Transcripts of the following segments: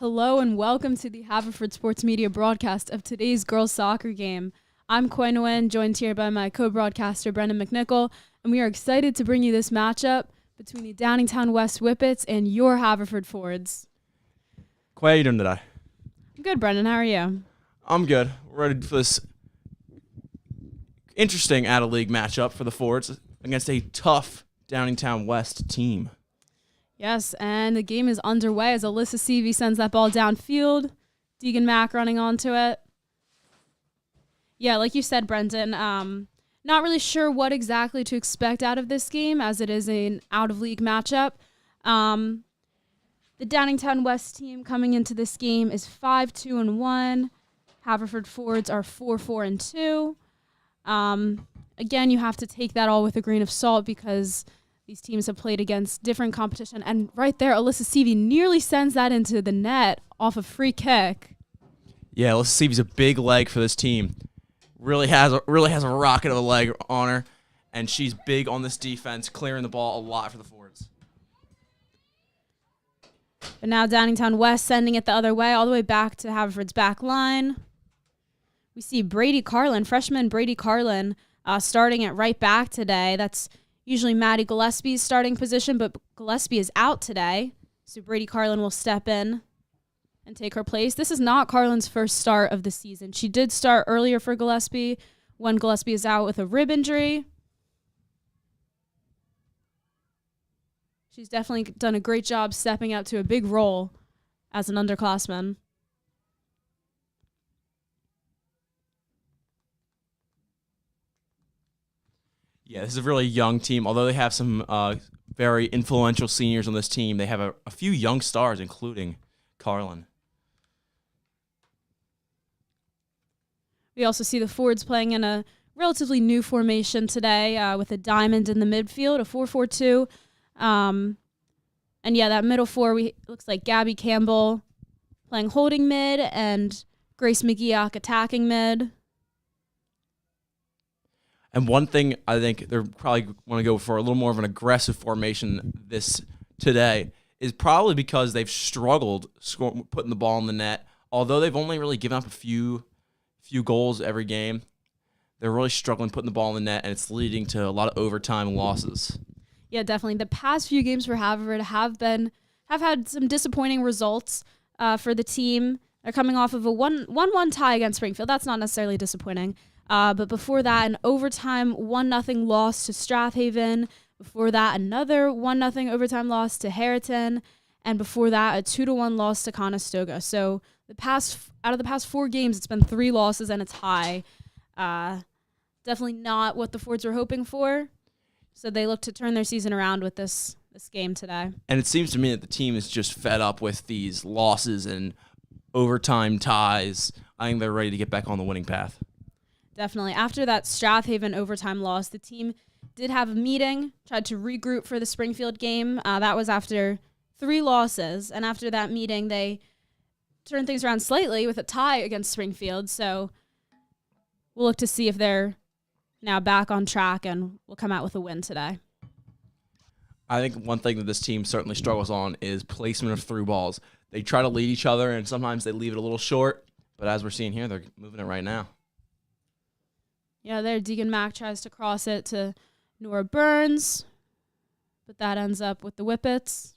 Hello and welcome to the Haverford Sports Media broadcast of today's girls soccer game. I'm Quinn Nguyen, joined here by my co-broadcaster Brendan McNichol, and we are excited to bring you this matchup between the Downingtown West Whippets and your Haverford Fords. Quay, how you doing today? I'm good, Brendan. How are you? I'm good. We're ready for this interesting out-of-league matchup for the Fords against a tough Downingtown West team. Yes, and the game is underway as Alyssa Seavey sends that ball downfield. Deegan Mack running onto it. Yeah, like you said, Brendan, not really sure what exactly to expect out of this game as it is an out-of-league matchup. The Downingtown West team coming into this game is 5-2-1. Haverford Fords are 4-4-2. Again, you have to take that all with a grain of salt because these teams have played against different competition. And right there, Alyssa Seavey nearly sends that into the net off a free kick. Yeah, Alyssa Seavey's a big leg for this team. Really has a rocket of a leg on her, and she's big on this defense, clearing the ball a lot for the Fords. But now Downingtown West sending it the other way, all the way back to Haverford's back line. We see Brady Carlin, freshman Brady Carlin, starting at right back today. That's usually Maddie Gillespie's starting position, but Gillespie is out today, so Brady Carlin will step in and take her place. This is not Carlin's first start of the season. She did start earlier for Gillespie when Gillespie is out with a rib injury. She's definitely done a great job stepping up to a big role as an underclassman. Yeah, this is a really young team. Although they have some very influential seniors on this team, they have a few young stars, including Carlin. We also see the Fords playing in a relatively new formation today with a diamond in the midfield, a 4-4-2. And yeah, that middle four looks like Gabby Campbell playing holding mid and Grace McGeoch attacking mid. And one thing I think they're probably want to go for a little more of an aggressive formation today is probably because they've struggled putting the ball in the net. Although they've only really given up a few goals every game, they're really struggling putting the ball in the net, and it's leading to a lot of overtime losses. Yeah, definitely. The past few games for Haverford have had some disappointing results for the team. They're coming off of a 1-1 tie against Springfield. That's not necessarily disappointing. But before that, an overtime 1-0 loss to Strathaven. Before that, another 1-0 overtime loss to Harriton. And before that, a 2-1 loss to Conestoga. So out of the past 4 games, it's been 3 losses and a tie. Definitely not what the Fords were hoping for. So they look to turn their season around with this game today. And it seems to me that the team is just fed up with these losses and overtime ties. I think they're ready to get back on the winning path. Definitely. After that Strathaven overtime loss, the team did have a meeting, tried to regroup for the Springfield game. That was after 3 losses. And after that meeting, they turned things around slightly with a tie against Springfield. So we'll look to see if they're now back on track and will come out with a win today. I think one thing that this team certainly struggles on is placement of through balls. They try to lead each other, and sometimes they leave it a little short. But as we're seeing here, they're moving it right now. Yeah, there Deegan Mack tries to cross it to Nora Burns, but that ends up with the Whippets.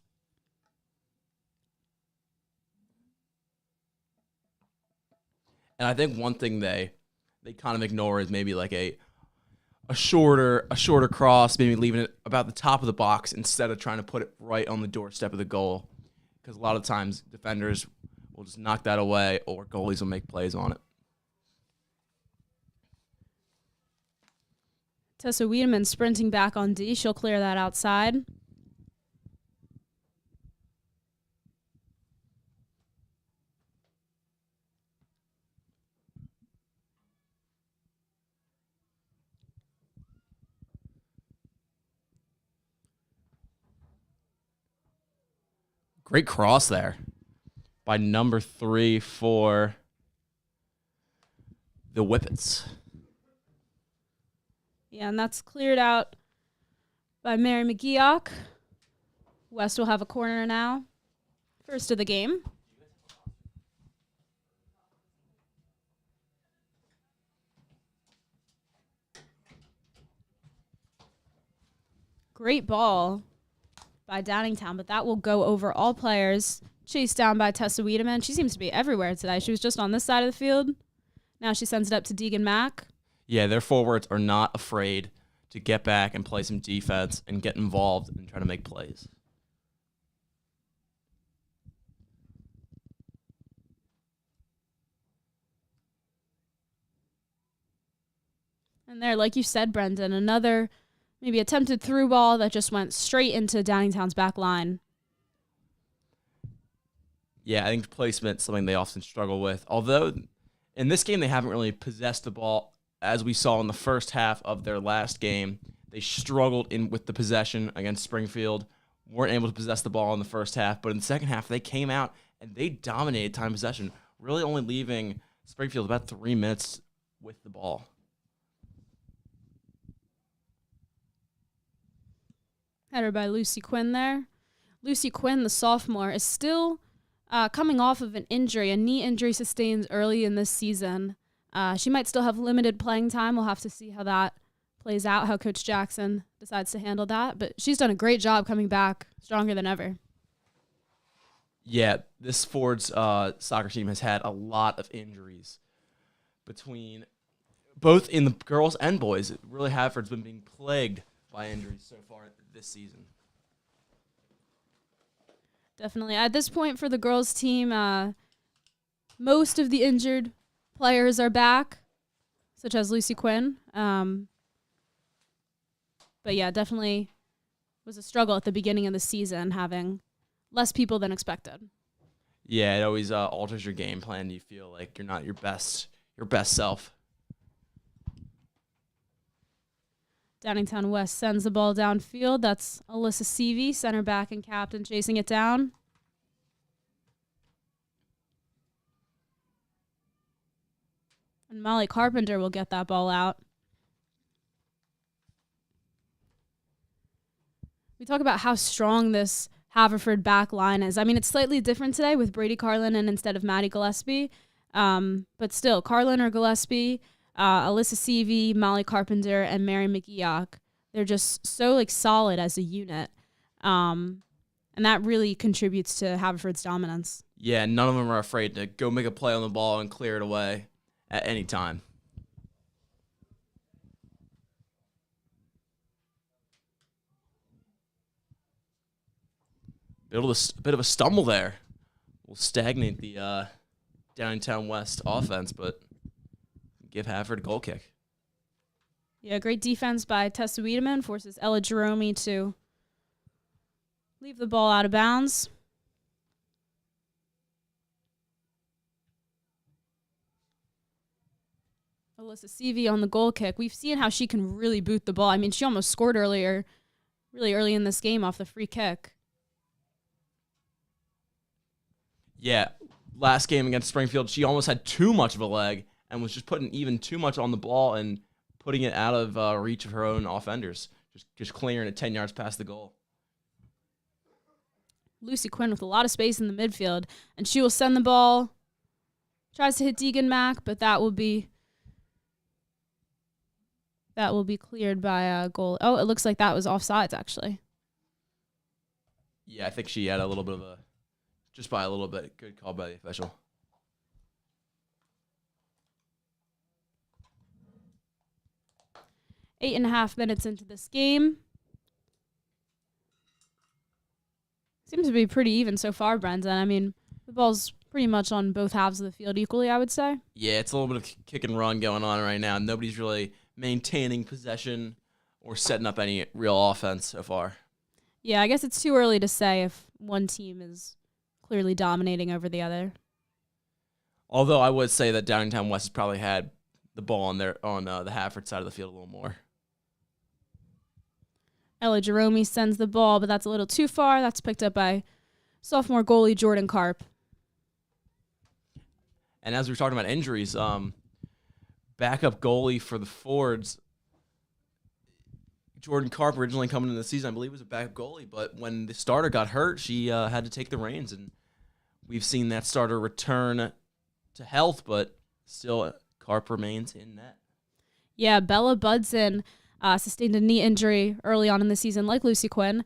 And I think one thing they kind of ignore is maybe like a shorter cross, maybe leaving it about the top of the box instead of trying to put it right on the doorstep of the goal. Because a lot of times defenders will just knock that away or goalies will make plays on it. Tessa Wiedemann sprinting back on D. She'll clear that outside. Great cross there by number 3 for the Whippets. Yeah, and that's cleared out by Mary McGeoch. West will have a corner now. First of the game. Great ball by Downingtown, but that will go over all players. Chased down by Tessa Wiedemann. She seems to be everywhere today. She was just on this side of the field. Now she sends it up to Deegan Mack. Yeah, their forwards are not afraid to get back and play some defense and get involved and try to make plays. And there, like you said, Brendan, another maybe attempted through ball that just went straight into Downingtown's back line. Yeah, I think placement's something they often struggle with. Although in this game they haven't really possessed the ball, as we saw in the first half of their last game. They struggled with the possession against Springfield, weren't able to possess the ball in the first half, but in the second half they came out and they dominated time possession, really only leaving Springfield about 3 minutes with the ball. Header by Lucy Quinn there. Lucy Quinn, the sophomore, is still coming off of an injury, a knee injury sustained early in this season. She might still have limited playing time. We'll have to see how that plays out, how Coach Jackson decides to handle that. But she's done a great job coming back stronger than ever. Yeah, this Ford's soccer team has had a lot of injuries between both in the girls and boys. Really, Haverford's been being plagued by injuries so far this season. Definitely. At this point for the girls team, most of the injured players are back, such as Lucy Quinn. But yeah, definitely was a struggle at the beginning of the season, having less people than expected. Yeah, it always alters your game plan. You feel like you're not your best self. Downingtown West sends the ball downfield. That's Alyssa Seavey, center back and captain, chasing it down. And Molly Carpenter will get that ball out. We talk about how strong this Haverford back line is. I mean, it's slightly different today with Brady Carlin and instead of Maddie Gillespie. But still, Carlin or Gillespie, Alyssa Seavey, Molly Carpenter, and Mary McGeoch. They're just so solid as a unit. And that really contributes to Haverford's dominance. Yeah, none of them are afraid to go make a play on the ball and clear it away at any time. Bit of a stumble there. Will stagnate the Downingtown West offense, but give Haverford a goal kick. Yeah, great defense by Tessa Wiedemann forces Ella Jerome to leave the ball out of bounds. Alyssa Seavey on the goal kick. We've seen how she can really boot the ball. I mean, she almost scored really early in this game off the free kick. Yeah, last game against Springfield, she almost had too much of a leg and was just putting even too much on the ball and putting it out of reach of her own offenders, just clearing it 10 yards past the goal. Lucy Quinn with a lot of space in the midfield, and she will send the ball. Tries to hit Deegan Mack, but that will be cleared by a goal. Oh, it looks like that was offsides, actually. Yeah, I think she had a little bit of just by a little bit. Good call by the official. Eight and a half minutes into this game. Seems to be pretty even so far, Brendan. I mean, the ball's pretty much on both halves of the field equally, I would say. Yeah, it's a little bit of kick and run going on right now. Nobody's really maintaining possession or setting up any real offense so far. Yeah, I guess it's too early to say if one team is clearly dominating over the other. Although I would say that Downingtown West has probably had the ball on the Haverford side of the field a little more. Ella Jerome sends the ball, but that's a little too far. That's picked up by sophomore goalie Jordan Karp. And as we were talking about injuries, backup goalie for the Fords, Jordan Karp, originally coming into the season, I believe was a backup goalie, but when the starter got hurt, she had to take the reins, and we've seen that starter return to health, but still Karp remains in net. Yeah, Bella Budson sustained a knee injury early on in the season, like Lucy Quinn.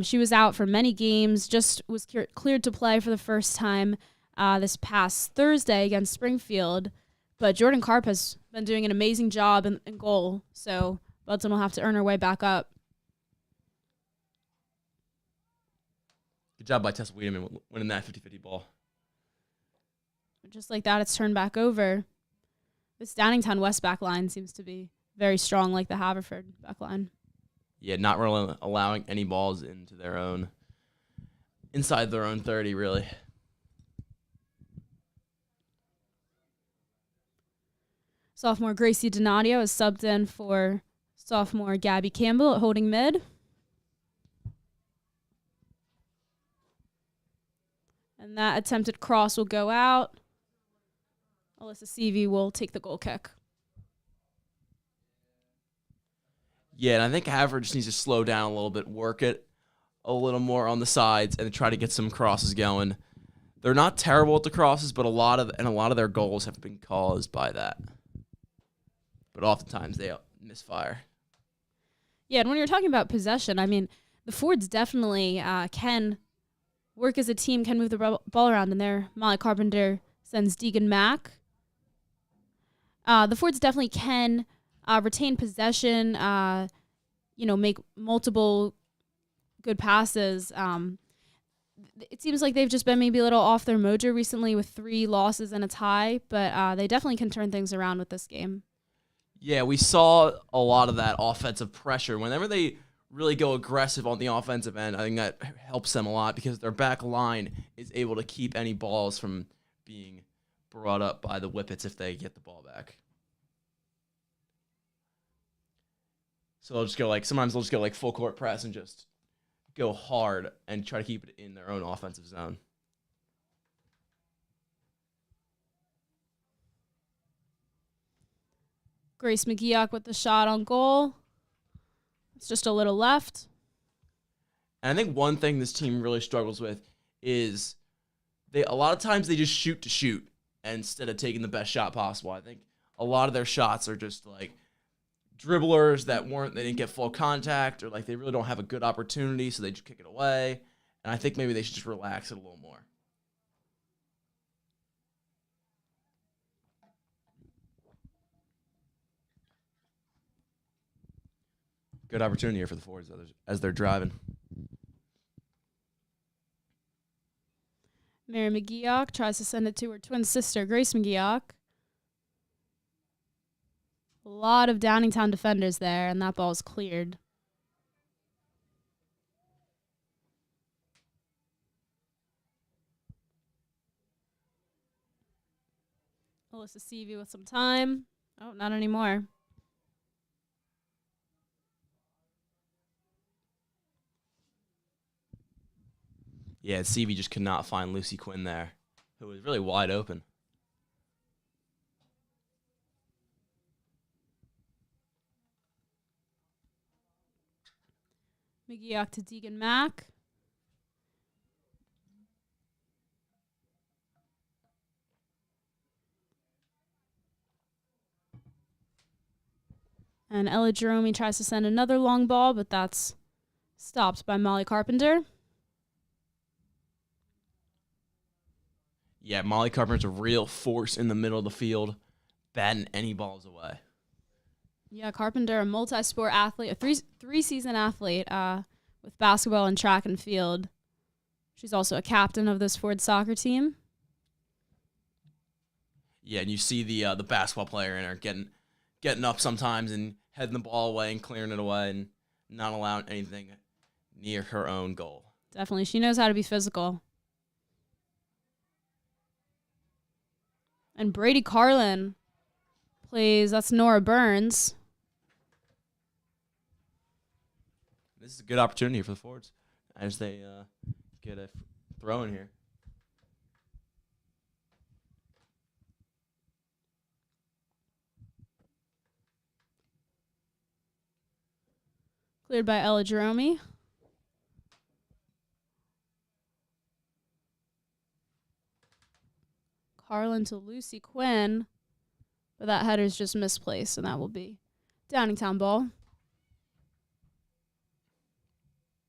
She was out for many games, just was cleared to play for the first time this past Thursday against Springfield. But Jordan Karp has been doing an amazing job in goal, so Budson will have to earn her way back up. Good job by Tessa Wiedemann winning that 50-50 ball. Just like that, it's turned back over. This Downingtown West back line seems to be very strong, like the Haverford back line. Yeah, not really allowing any balls into inside their own 30, really. Sophomore Gracie Donadio is subbed in for sophomore Gabby Campbell at holding mid. And that attempted cross will go out. Alyssa Seavey will take the goal kick. Yeah, and I think Haverford just needs to slow down a little bit, work it a little more on the sides, and try to get some crosses going. They're not terrible at the crosses, but a lot of their goals have been caused by that. But oftentimes they misfire. Yeah, and when you're talking about possession, I mean, the Fords definitely can work as a team, can move the ball around, and there Molly Carpenter sends Deegan Mack. The Fords definitely can retain possession, make multiple good passes. It seems like they've just been maybe a little off their mojo recently with 3 losses and a tie, but they definitely can turn things around with this game. Yeah, we saw a lot of that offensive pressure. Whenever they really go aggressive on the offensive end, I think that helps them a lot because their back line is able to keep any balls from being brought up by the Whippets if they get the ball back. So sometimes they'll just go full court press and just go hard and try to keep it in their own offensive zone. Grace McGeoch with the shot on goal. It's just a little left. And I think one thing this team really struggles with is a lot of times they just shoot to shoot instead of taking the best shot possible. I think a lot of their shots are just like dribblers they didn't get full contact, or they really don't have a good opportunity, so they just kick it away. And I think maybe they should just relax it a little more. Good opportunity here for the Fords as they're driving. Mary McGeoch tries to send it to her twin sister, Grace McGeoch. A lot of Downingtown defenders there, and that ball is cleared. Alyssa Seavey with some time. Oh, not anymore. Yeah, Seavey just could not find Lucy Quinn there, who was really wide open. McGeoch to Deegan Mack. And Ella Jerome tries to send another long ball, but that's stopped by Molly Carpenter. Yeah, Molly Carpenter's a real force in the middle of the field, batting any balls away. Yeah, Carpenter, a multi-sport athlete, a three-season athlete with basketball and track and field. She's also a captain of this Ford soccer team. Yeah, and you see the basketball player in her getting up sometimes and heading the ball away and clearing it away and not allowing anything near her own goal. Definitely. She knows how to be physical. And Brady Carlin plays, that's Nora Burns. This is a good opportunity for the Fords as they get a throw in here. Cleared by Ella Jerome. Carlin to Lucy Quinn. But that header's just misplaced, and that will be Downingtown ball.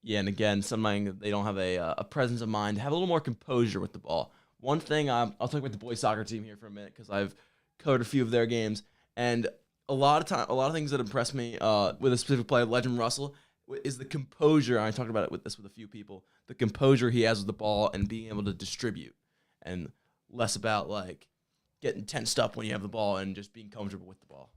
Yeah, and again, something that they don't have a presence of mind, have a little more composure with the ball. One thing, I'll talk about the boys soccer team here for a minute because I've covered a few of their games, and a lot of things that impress me with a specific player, Legend Russell, is the composure. And I talked about it with a few people. The composure he has with the ball and being able to distribute, and less about like getting tensed up when you have the ball and just being comfortable with the ball.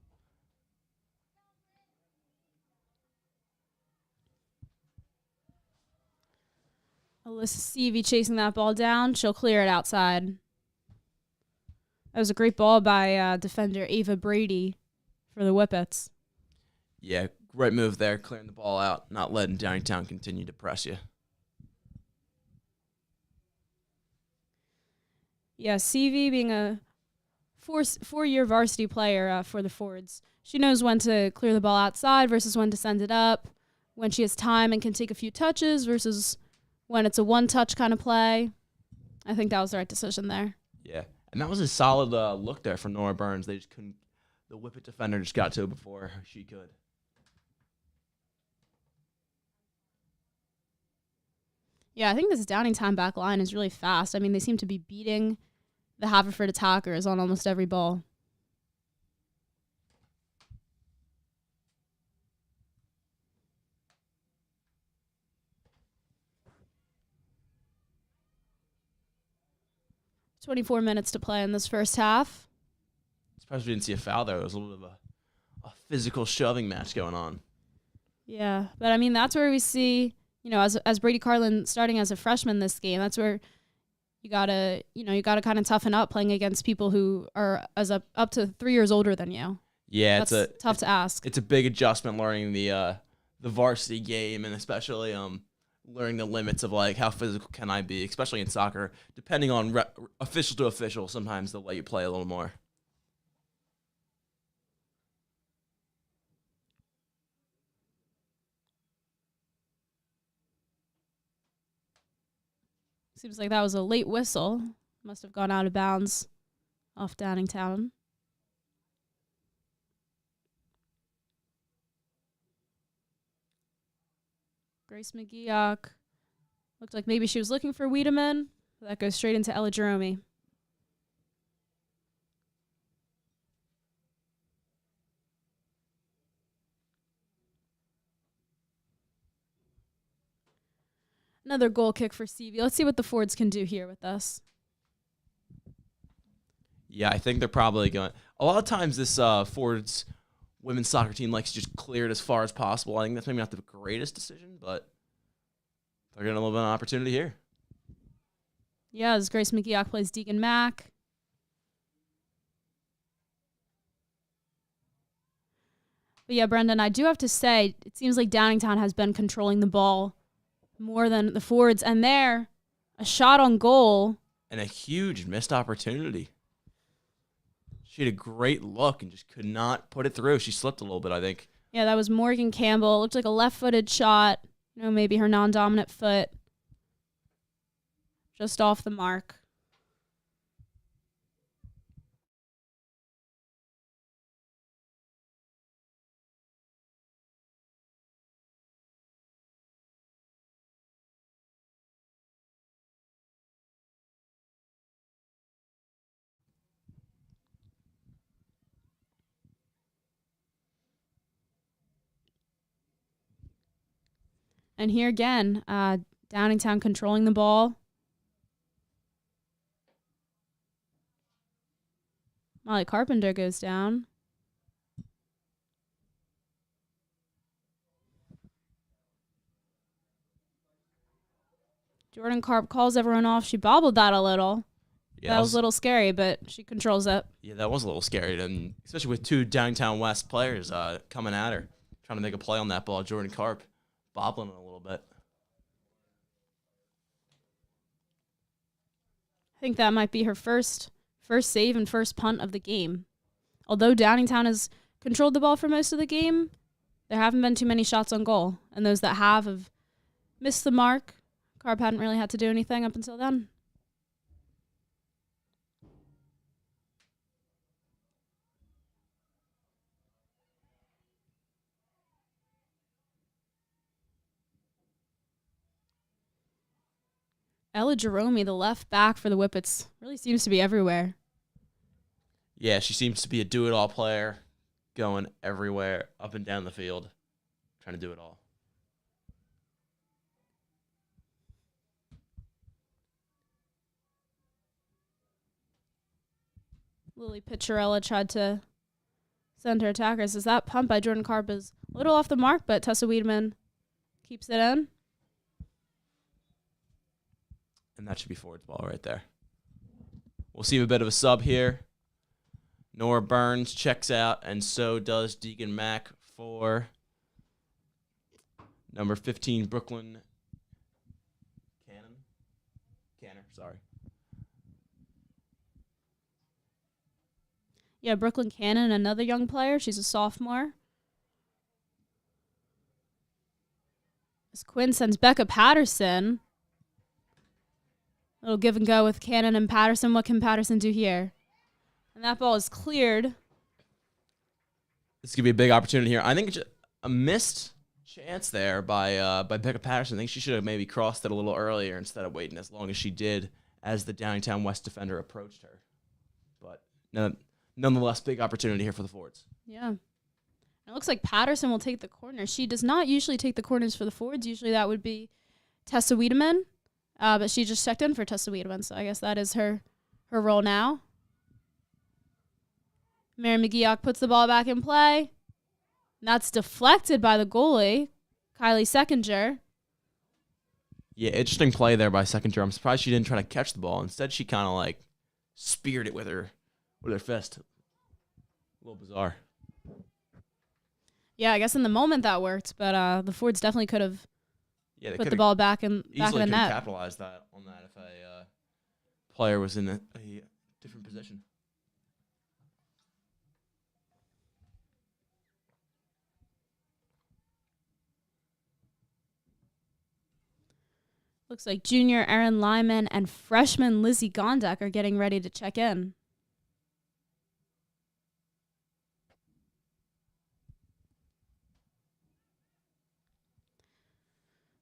Alyssa Seavey chasing that ball down. She'll clear it outside. That was a great ball by defender Ava Brady for the Whippets. Yeah, great move there, clearing the ball out, not letting Downingtown continue to press you. Yeah, Seavey being a four-year varsity player for the Fords. She knows when to clear the ball outside versus when to send it up, when she has time and can take a few touches versus when it's a one-touch kind of play. I think that was the right decision there. Yeah, and that was a solid look there from Nora Burns. They just couldn't. The Whippet defender just got to it before she could. Yeah, I think this Downingtown back line is really fast. I mean, they seem to be beating the Haverford attackers on almost every ball. "24 minutes to play in this first half." Surprised we didn't see a foul there. There was a little bit of a physical shoving match going on. Yeah, but I mean, that's where we see, as Brady Carlin starting as a freshman this game, that's where you gotta kind of toughen up playing against people who are up to 3 years older than you. Yeah, that's tough to ask. It's a big adjustment learning the varsity game, and especially learning the limits of like how physical can I be, especially in soccer. Depending on official to official, sometimes they'll let you play a little more. Seems like that was a late whistle. Must have gone out of bounds off Downingtown. Grace McGeoch. Looked like maybe she was looking for Wiedemann. That goes straight into Ella Jerome. Another goal kick for CV. Let's see what the Fords can do here with us. Yeah, I think they're probably going. A lot of times, this Ford's women's soccer team likes to just clear it as far as possible. I think that's maybe not the greatest decision, but they're getting a little bit of an opportunity here. Yeah, as Grace McGeoch plays Deegan Mack. But yeah, Brendan, I do have to say, it seems like Downingtown has been controlling the ball more than the Fords, and there, a shot on goal. And a huge missed opportunity. She had a great look and just could not put it through. She slipped a little bit, I think. Yeah, that was Morgan Campbell. Looked like a left-footed shot. Maybe her non-dominant foot. Just off the mark. And here again, Downingtown controlling the ball. Molly Carpenter goes down. Jordan Karp calls everyone off. She bobbled that a little. Yeah, that was a little scary, but she controls it. Yeah, that was a little scary, and especially with two Downingtown West players coming at her, trying to make a play on that ball. Jordan Karp bobbling it a little bit. I think that might be her first save and first punt of the game. Although Downingtown has controlled the ball for most of the game, there haven't been too many shots on goal, and those that have missed the mark. Karp hadn't really had to do anything up until then. Ella Jerome, the left back for the Whippets, really seems to be everywhere. Yeah, she seems to be a do-it-all player, going everywhere, up and down the field, trying to do it all. Lily Picciarella tried to send her attackers. As that pump by Jordan Karp is a little off the mark, but Tessa Wiedemann keeps it in. And that should be forward's ball right there. We'll see a bit of a sub here. Nora Burns checks out, and so does Deegan Mack for number 15, Brooklyn Canner, sorry. Yeah, Brooklyn Cannon, another young player. She's a sophomore. As Quinn sends Becca Patterson. Little give and go with Cannon and Patterson. What can Patterson do here? And that ball is cleared. This could be a big opportunity here. I think it's a missed chance there by Becca Patterson. I think she should have maybe crossed it a little earlier instead of waiting as long as she did as the Downingtown West defender approached her. But nonetheless, big opportunity here for the forwards. Yeah. It looks like Patterson will take the corner. She does not usually take the corners for the forwards. Usually that would be Tessa Wiedemann. But she just checked in for Tessa Wiedemann, so I guess that is her role now. Mary McGeoch puts the ball back in play. And that's deflected by the goalie, Kylie Seckinger. Yeah, interesting play there by Seckinger. I'm surprised she didn't try to catch the ball. Instead, she kind of speared it with her fist. A little bizarre. Yeah, I guess in the moment that worked, but the forwards definitely could have put the ball back in the net. Easily capitalized on that if a player was in a different position. Looks like junior Erin Lyman and freshman Lizzie Gondek are getting ready to check in.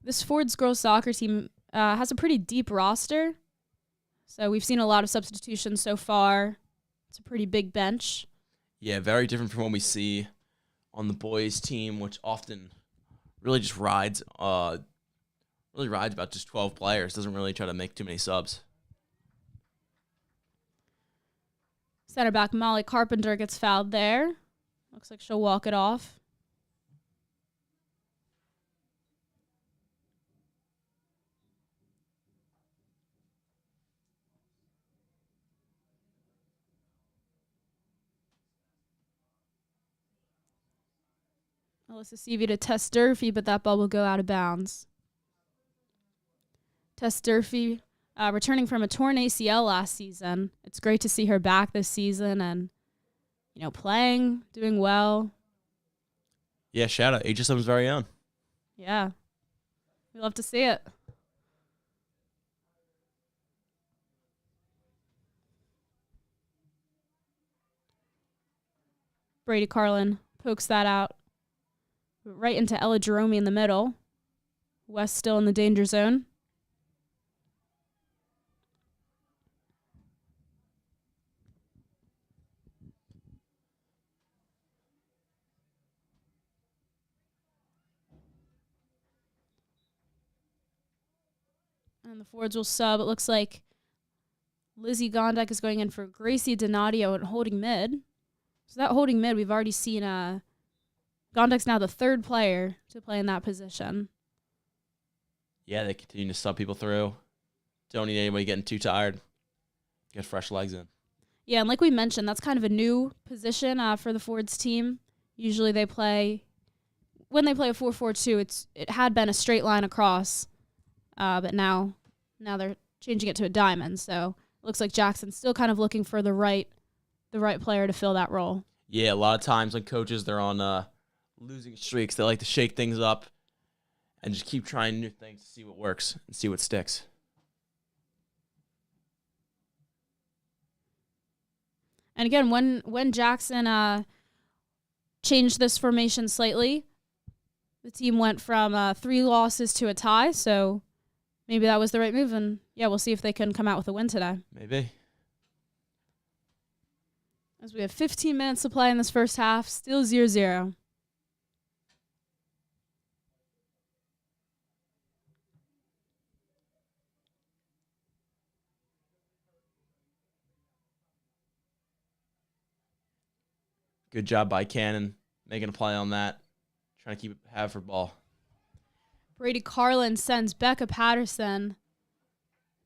This Ford's girls soccer team has a pretty deep roster. So we've seen a lot of substitutions so far. It's a pretty big bench. Yeah, very different from what we see on the boys' team, which often really just rides about just 12 players. Doesn't really try to make too many subs. Center back Molly Carpenter gets fouled there. Looks like she'll walk it off. Alyssa Seavey to Tess Durfee, but that ball will go out of bounds. Tess Durfee, returning from a torn ACL last season. It's great to see her back this season and, playing, doing well. Yeah, shout out. HSM's very own. Yeah. We love to see it. Brady Carlin pokes that out right into Ella Jerome in the middle. West still in the danger zone. And the forwards will sub. It looks like Lizzie Gondek is going in for Gracie Donadio and holding mid. So that holding mid, we've already seen Gondek's now the third player to play in that position. Yeah, they continue to sub people through. Don't need anybody getting too tired. Get fresh legs in. Yeah, and like we mentioned, that's kind of a new position for the forwards team. Usually when they play a 4-4-2, it had been a straight line across, but now they're changing it to a diamond. So it looks like Jackson's still kind of looking for the right player to fill that role. Yeah, a lot of times when coaches, they're on losing streaks, they like to shake things up and just keep trying new things to see what works and see what sticks. And again, when Jackson changed this formation slightly, the team went from 3 losses to a tie, so maybe that was the right move. And, yeah, we'll see if they can come out with a win today. Maybe. As we have 15 minutes to play in this first half, still 0-0. Good job by Cannon making a play on that. Trying to keep it Haverford ball. Brady Carlin sends Becca Patterson.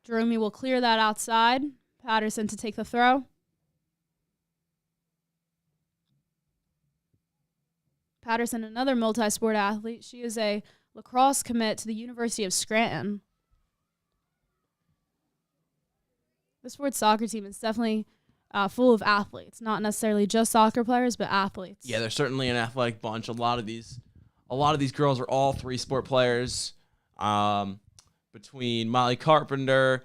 Jerome will clear that outside. Patterson to take the throw. Patterson, another multi-sport athlete. She is a lacrosse commit to the University of Scranton. This Ford soccer team is definitely full of athletes, not necessarily just soccer players, but athletes. Yeah, they're certainly an athletic bunch. A lot of these girls are all three-sport players. Between Molly Carpenter,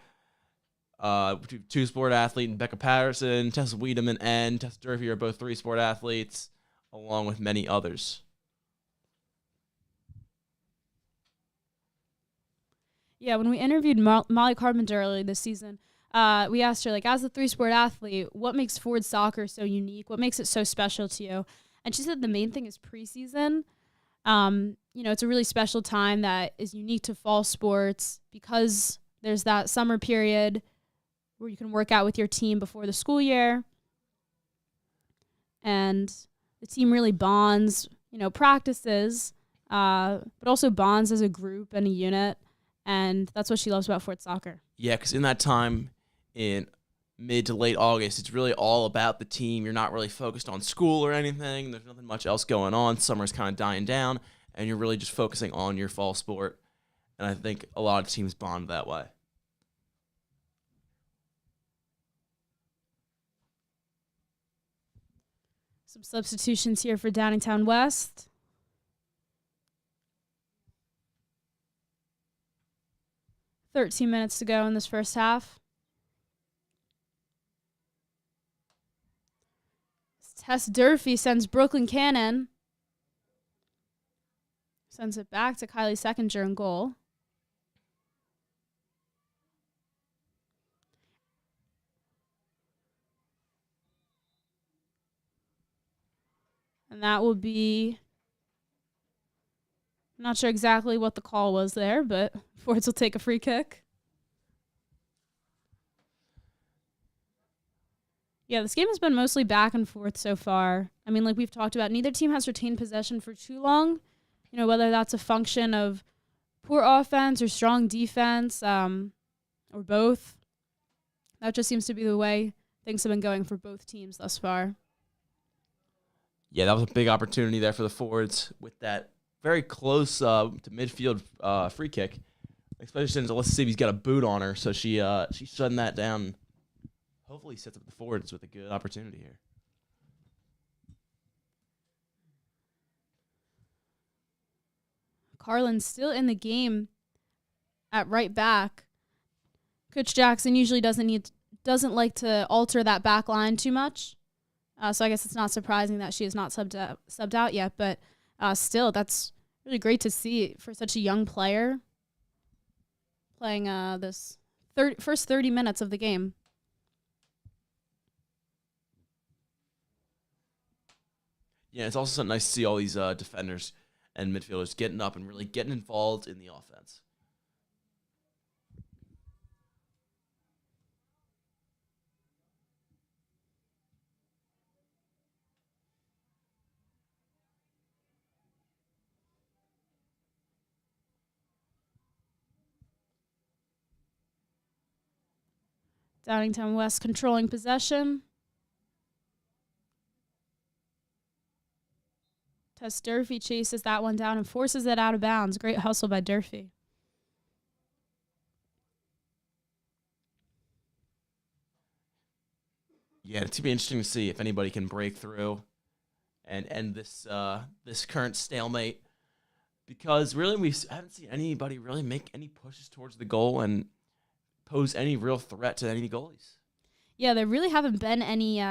two-sport athlete, and Becca Patterson, Tessa Wiedemann, and Tessa Durfee are both three-sport athletes, along with many others. Yeah, when we interviewed Molly Carpenter earlier this season, we asked her, like, as a three-sport athlete, what makes Ford soccer so unique? What makes it so special to you? And she said the main thing is preseason. It's a really special time that is unique to fall sports because there's that summer period where you can work out with your team before the school year. And the team really bonds, practices, but also bonds as a group and a unit. And that's what she loves about Ford soccer. Yeah, because in that time, in mid to late August, it's really all about the team. You're not really focused on school or anything. There's nothing much else going on. Summer's kind of dying down, and you're really just focusing on your fall sport. And I think a lot of teams bond that way. Some substitutions here for Downingtown West. Thirteen minutes to go in this first half. Tess Durfee sends Brooklyn Cannon. Sends it back to Kylie Seconder in goal. And that will be, I'm not sure exactly what the call was there, but Fords will take a free kick. Yeah, this game has been mostly back and forth so far. I mean, like we've talked about, neither team has retained possession for too long. Whether that's a function of poor offense or strong defense, or both. That just seems to be the way things have been going for both teams thus far. Yeah, that was a big opportunity there for the Fords with that very close to midfield free kick, especially since Alyssa Seavey's got a boot on her, so she's shutting that down. Hopefully sets up the Fords with a good opportunity here. Carlin's still in the game at right back. Coach Jackson usually doesn't like to alter that back line too much. So I guess it's not surprising that she is not subbed out yet. But still, that's really great to see for such a young player playing this first 30 minutes of the game. Yeah, it's also nice to see all these defenders and midfielders getting up and really getting involved in the offense. Downingtown West controlling possession. Tess Durfee chases that one down and forces it out of bounds. Great hustle by Durfee. Yeah, it's going to be interesting to see if anybody can break through and end this current stalemate. Because really, we haven't seen anybody really make any pushes towards the goal and pose any real threat to any goalies. Yeah, there really haven't been any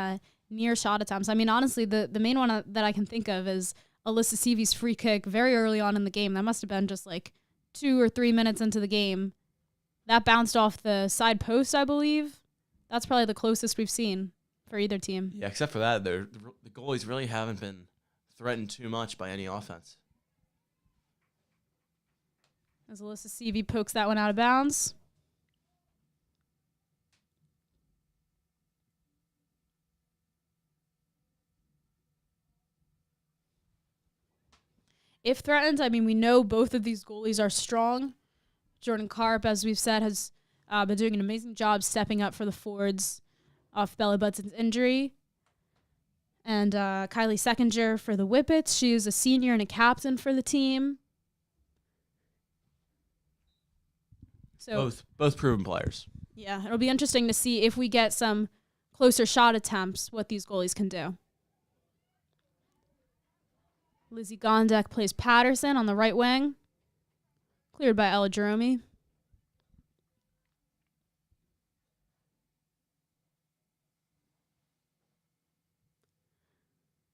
near shot attempts. I mean, honestly, the main one that I can think of is Alyssa Seavey's free kick very early on in the game. That must have been just like 2 or 3 minutes into the game. That bounced off the side post, I believe. That's probably the closest we've seen for either team. Yeah, except for that, the goalies really haven't been threatened too much by any offense. As Alyssa Seavey pokes that one out of bounds. If threatened, I mean, we know both of these goalies are strong. Jordan Karp, as we've said, has been doing an amazing job stepping up for the Fords off Bella Budson's injury. And Kylie Seckinger for the Whippets. She is a senior and a captain for the team. So Both proven players. Yeah, it'll be interesting to see if we get some closer shot attempts, what these goalies can do. Lizzie Gondek plays Patterson on the right wing. Cleared by Ella Jerome.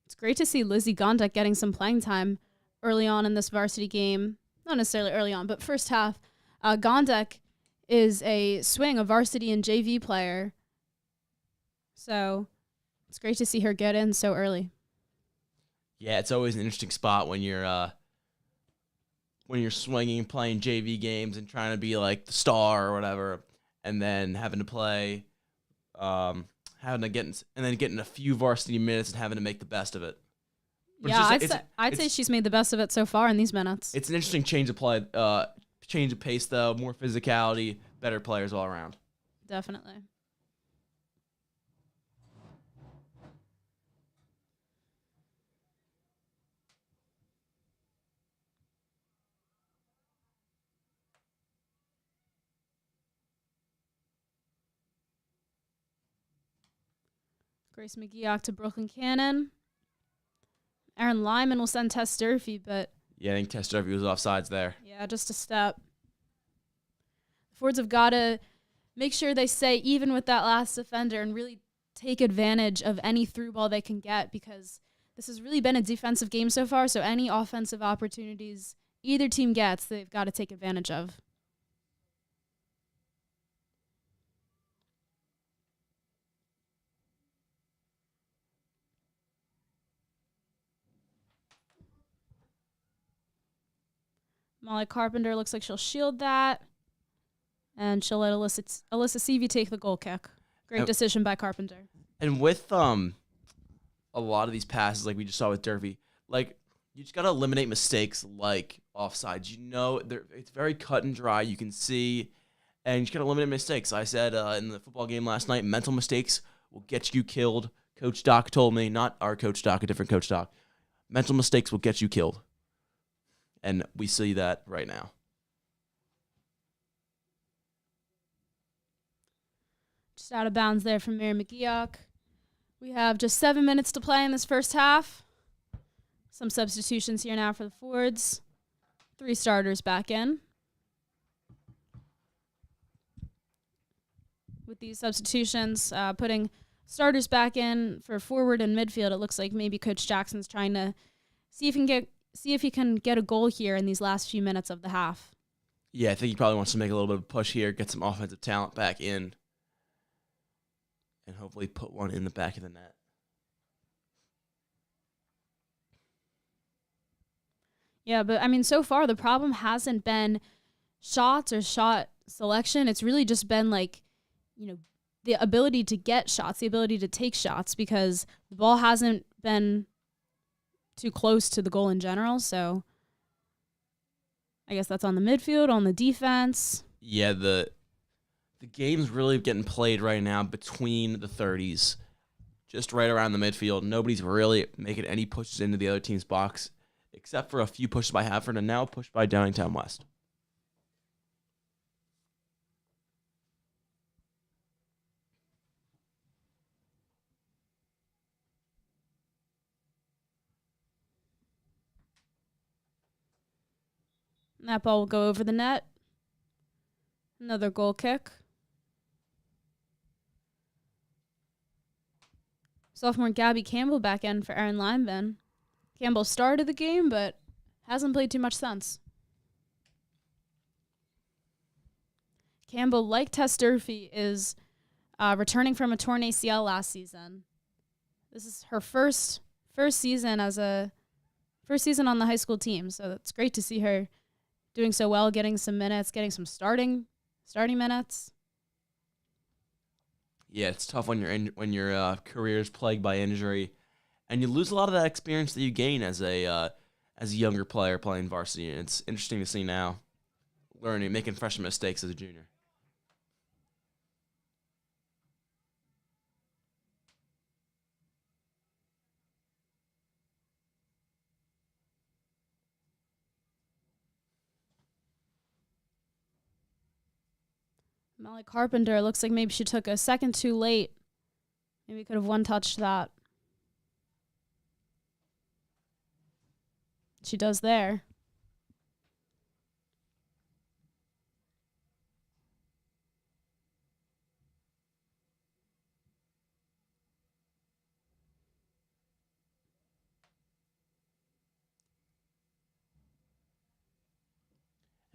It's great to see Lizzie Gondek getting some playing time early on in this varsity game. Not necessarily early on, but first half. Gondek is a varsity and JV player. So it's great to see her get in so early. Yeah, it's always an interesting spot when you're swinging and playing JV games and trying to be like the star or whatever, and then having to play, getting a few varsity minutes and having to make the best of it. But yeah, I'd say she's made the best of it so far in these minutes. It's an interesting change of play, change of pace though, more physicality, better players all around. Definitely. Grace McGeoch to Brooklyn Cannon. Aaron Lyman will send Tess Durfee, but... Yeah, I think Tess Durfee was offsides there. Yeah, just a step. The Fords have got to make sure they stay even with that last defender and really take advantage of any through ball they can get, because this has really been a defensive game so far, so any offensive opportunities either team gets, they've got to take advantage of. Molly Carpenter looks like she'll shield that. And she'll let Alyssa Seavey take the goal kick. Great decision by Carpenter. And with a lot of these passes, like we just saw with Durfee, like you just got to eliminate mistakes like offsides. You know, it's very cut and dry. You can see, and you just got to eliminate mistakes. I said in the football game last night, mental mistakes will get you killed. Coach Doc told me, not our Coach Doc, a different Coach Doc. Mental mistakes will get you killed. And we see that right now. Just out of bounds there from Mary McGeoch. We have just 7 minutes to play in this first half. Some substitutions here now for the Fords. 3 starters back in. With these substitutions, putting starters back in for forward and midfield, it looks like maybe Coach Jackson's trying to see if he can get a goal here in these last few minutes of the half. Yeah, I think he probably wants to make a little bit of a push here, get some offensive talent back in, and hopefully put one in the back of the net. Yeah, but I mean, so far the problem hasn't been shots or shot selection. It's really just been like, the ability to get shots, the ability to take shots, because the ball hasn't been too close to the goal in general. So I guess that's on the midfield, on the defense. Yeah, the game's really getting played right now between the 30s, just right around the midfield. Nobody's really making any pushes into the other team's box, except for a few pushes by Haverford and now a push by Downingtown West. That ball will go over the net. Another goal kick. Sophomore Gabby Campbell back in for Erin Lyman. Campbell started the game, but hasn't played too much since. Campbell, like Tess Durfee, is returning from a torn ACL last season. This is her first season on the high school team, so it's great to see her doing so well, getting some minutes, getting some starting minutes. Yeah, it's tough when your career is plagued by injury, and you lose a lot of that experience that you gain as a younger player playing varsity. And it's interesting to see now, making freshman mistakes as a junior. Molly Carpenter looks like maybe she took a second too late. Maybe could have one-touched that. She does there.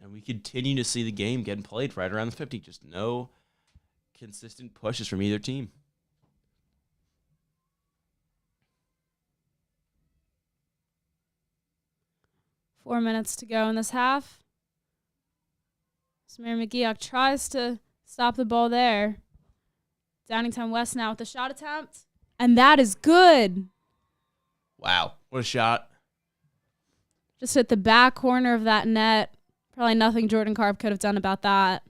And we continue to see the game getting played right around the 50. Just no consistent pushes from either team. Four minutes to go in this half. Samir McGeoch tries to stop the ball there. Downingtown West now with the shot attempt. And that is good. Wow, what a shot. Just hit the back corner of that net. Probably nothing Jordan Karp could have done about that.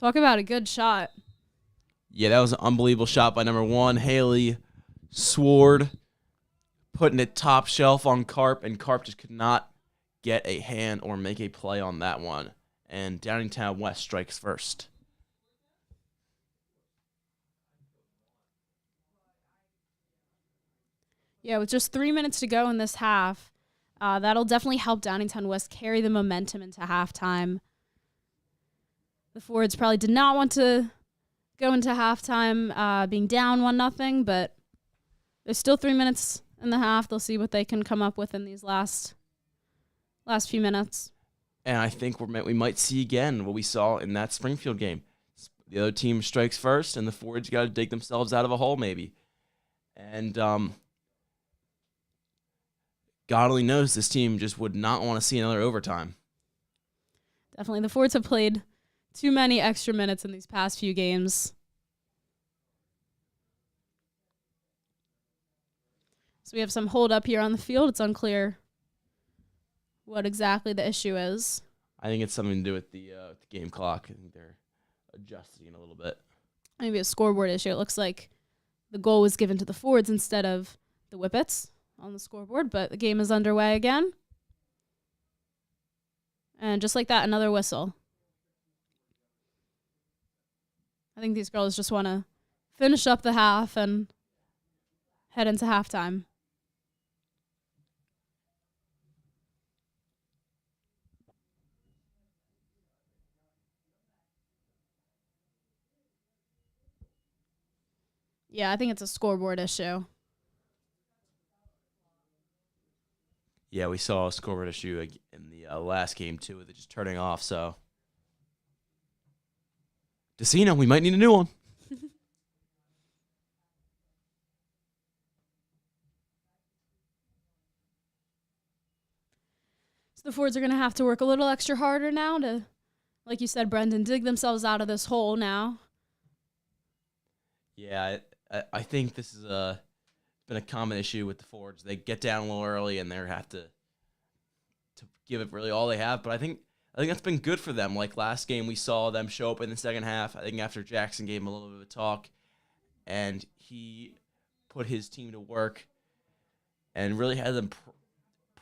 Talk about a good shot. Yeah, that was an unbelievable shot by number 1, Haley Sword, putting it top shelf on Karp, and Karp just could not get a hand or make a play on that one. And Downingtown West strikes first. Yeah, with just 3 minutes to go in this half, that'll definitely help Downingtown West carry the momentum into halftime. The Fords probably did not want to go into halftime being down 1-0, but there's still 3 minutes in the half. They'll see what they can come up with in these last few minutes. And I think we might see again what we saw in that Springfield game. The other team strikes first, and the Fords got to dig themselves out of a hole maybe. And God only knows this team just would not want to see another overtime. Definitely. The Fords have played too many extra minutes in these past few games. So we have some hold up here on the field. It's unclear what exactly the issue is. I think it's something to do with the game clock. I think they're adjusting it a little bit. Maybe a scoreboard issue. It looks like the goal was given to the Fords instead of the Whippets on the scoreboard, but the game is underway again. And just like that, another whistle. I think these girls just want to finish up the half and head into halftime. Yeah, I think it's a scoreboard issue. Yeah, we saw a scoreboard issue in the last game, too, with it just turning off, so. Decino, we might need a new one. So the Fords are going to have to work a little extra harder now to, like you said, Brendan, dig themselves out of this hole now. Yeah, I think this is been a common issue with the Fords. They get down a little early and they have to give it really all they have. But I think that's been good for them. Like last game, we saw them show up in the second half. I think after Jackson gave him a little bit of a talk, and he put his team to work and really had them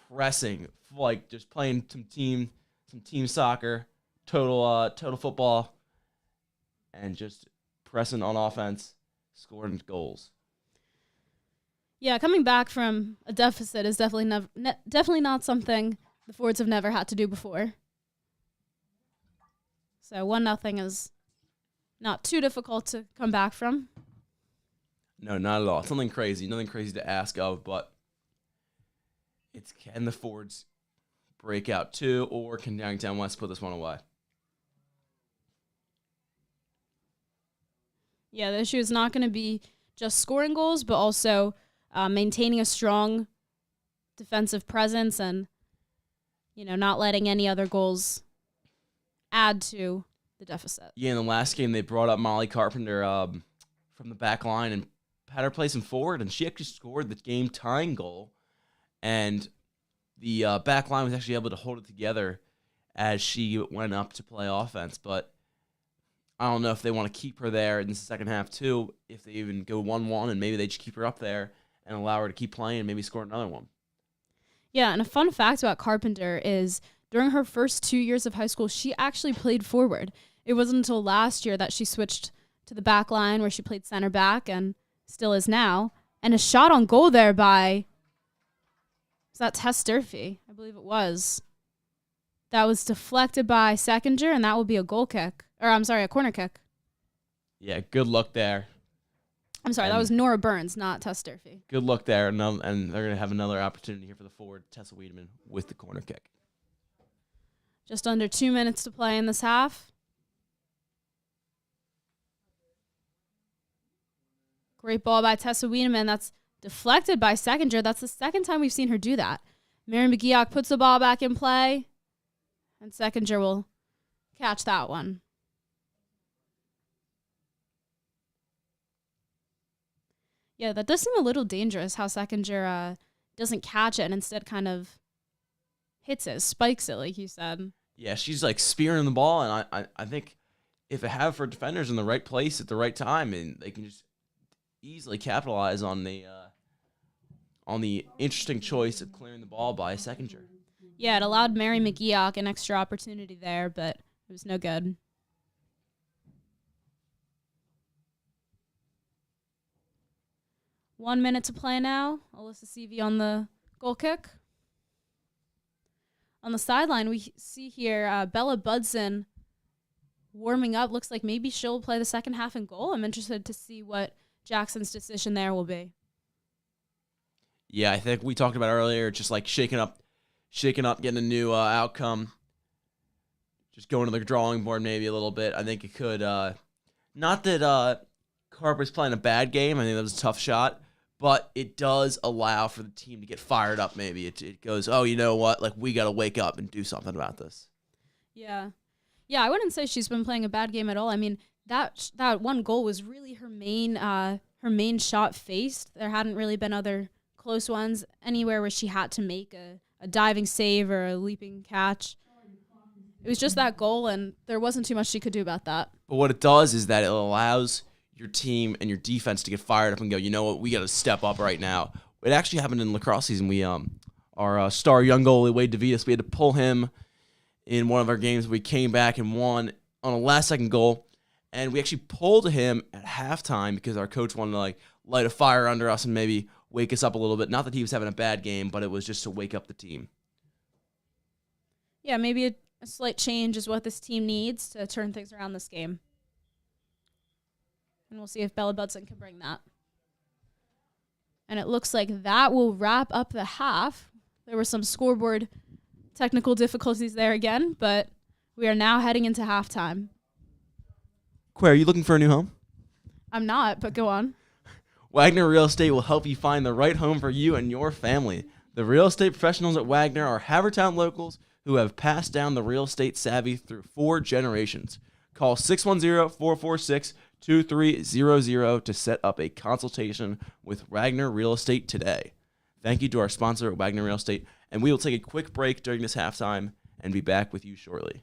pressing, like just playing some team soccer, total football, and just pressing on offense, scoring goals. Yeah, coming back from a deficit is definitely not something the Fords have never had to do before. So 1-0 is not too difficult to come back from. No, not at all. It's nothing crazy to ask of, but can the Fords break out 2, or can Downingtown West put this one away? Yeah, the issue is not going to be just scoring goals, but also maintaining a strong defensive presence and, not letting any other goals add to the deficit. Yeah, in the last game, they brought up Molly Carpenter from the back line and had her play some forward, and she actually scored the game-tying goal. And the back line was actually able to hold it together as she went up to play offense. But I don't know if they want to keep her there in the second half, too, if they even go 1-1, and maybe they just keep her up there and allow her to keep playing and maybe score another one. Yeah, and a fun fact about Carpenter is during her first 2 years of high school, she actually played forward. It wasn't until last year that she switched to the back line where she played center back and still is now. And a shot on goal there by, was that Tess Durfee? I believe it was. That was deflected by Seckinger, and that will be a goal kick. Or, I'm sorry, a corner kick. Yeah, good luck there. I'm sorry, that was Nora Burns, not Tess Durfee. Good luck there, and they're going to have another opportunity here for the forward, Tessa Wiedemann, with the corner kick. Just under 2 minutes to play in this half. Great ball by Tessa Wiedemann. That's deflected by Seckinger. That's the second time we've seen her do that. Mary McGeoch puts the ball back in play, and Seckinger will catch that one. Yeah, that does seem a little dangerous how Seckinger doesn't catch it and instead kind of hits it, spikes it, like you said. Yeah, she's like spearing the ball, and I think if it have for defenders in the right place at the right time, and they can just easily capitalize on the interesting choice of clearing the ball by Seckinger. Yeah, it allowed Mary McGeoch an extra opportunity there, but it was no good. One minute to play now. Alyssa Seavey on the goal kick. On the sideline, we see here Bella Budson warming up. Looks like maybe she'll play the second half in goal. I'm interested to see what Jackson's decision there will be. Yeah, I think we talked about earlier, just like shaking up, getting a new outcome. Just going to the drawing board maybe a little bit. I think it could. Not that Carper's playing a bad game. I think that was a tough shot. But it does allow for the team to get fired up maybe. It goes, oh, you know what? Like, we got to wake up and do something about this. Yeah. Yeah, I wouldn't say she's been playing a bad game at all. I mean, that one goal was really her main shot faced. There hadn't really been other close ones anywhere where she had to make a diving save or a leaping catch. It was just that goal, and there wasn't too much she could do about that. But what it does is that it allows your team and your defense to get fired up and go, you know what, we got to step up right now. It actually happened in lacrosse season. We our star young goalie, Wade DeVitas, we had to pull him in one of our games. We came back and won on a last-second goal, and we actually pulled him at halftime because our coach wanted to like light a fire under us and maybe wake us up a little bit. Not that he was having a bad game, but it was just to wake up the team. Yeah, maybe a slight change is what this team needs to turn things around this game. And we'll see if Bella Budson can bring that. And it looks like that will wrap up the half. There were some scoreboard technical difficulties there again, but we are now heading into halftime. Quay, are you looking for a new home? I'm not, but go on. Wagner Real Estate will help you find the right home for you and your family. The real estate professionals at Wagner are Havertown locals who have passed down the real estate savvy through 4 generations. Call 610-446-2300 to set up a consultation with Wagner Real Estate today. Thank you to our sponsor at Wagner Real Estate, and we will take a quick break during this halftime and be back with you shortly.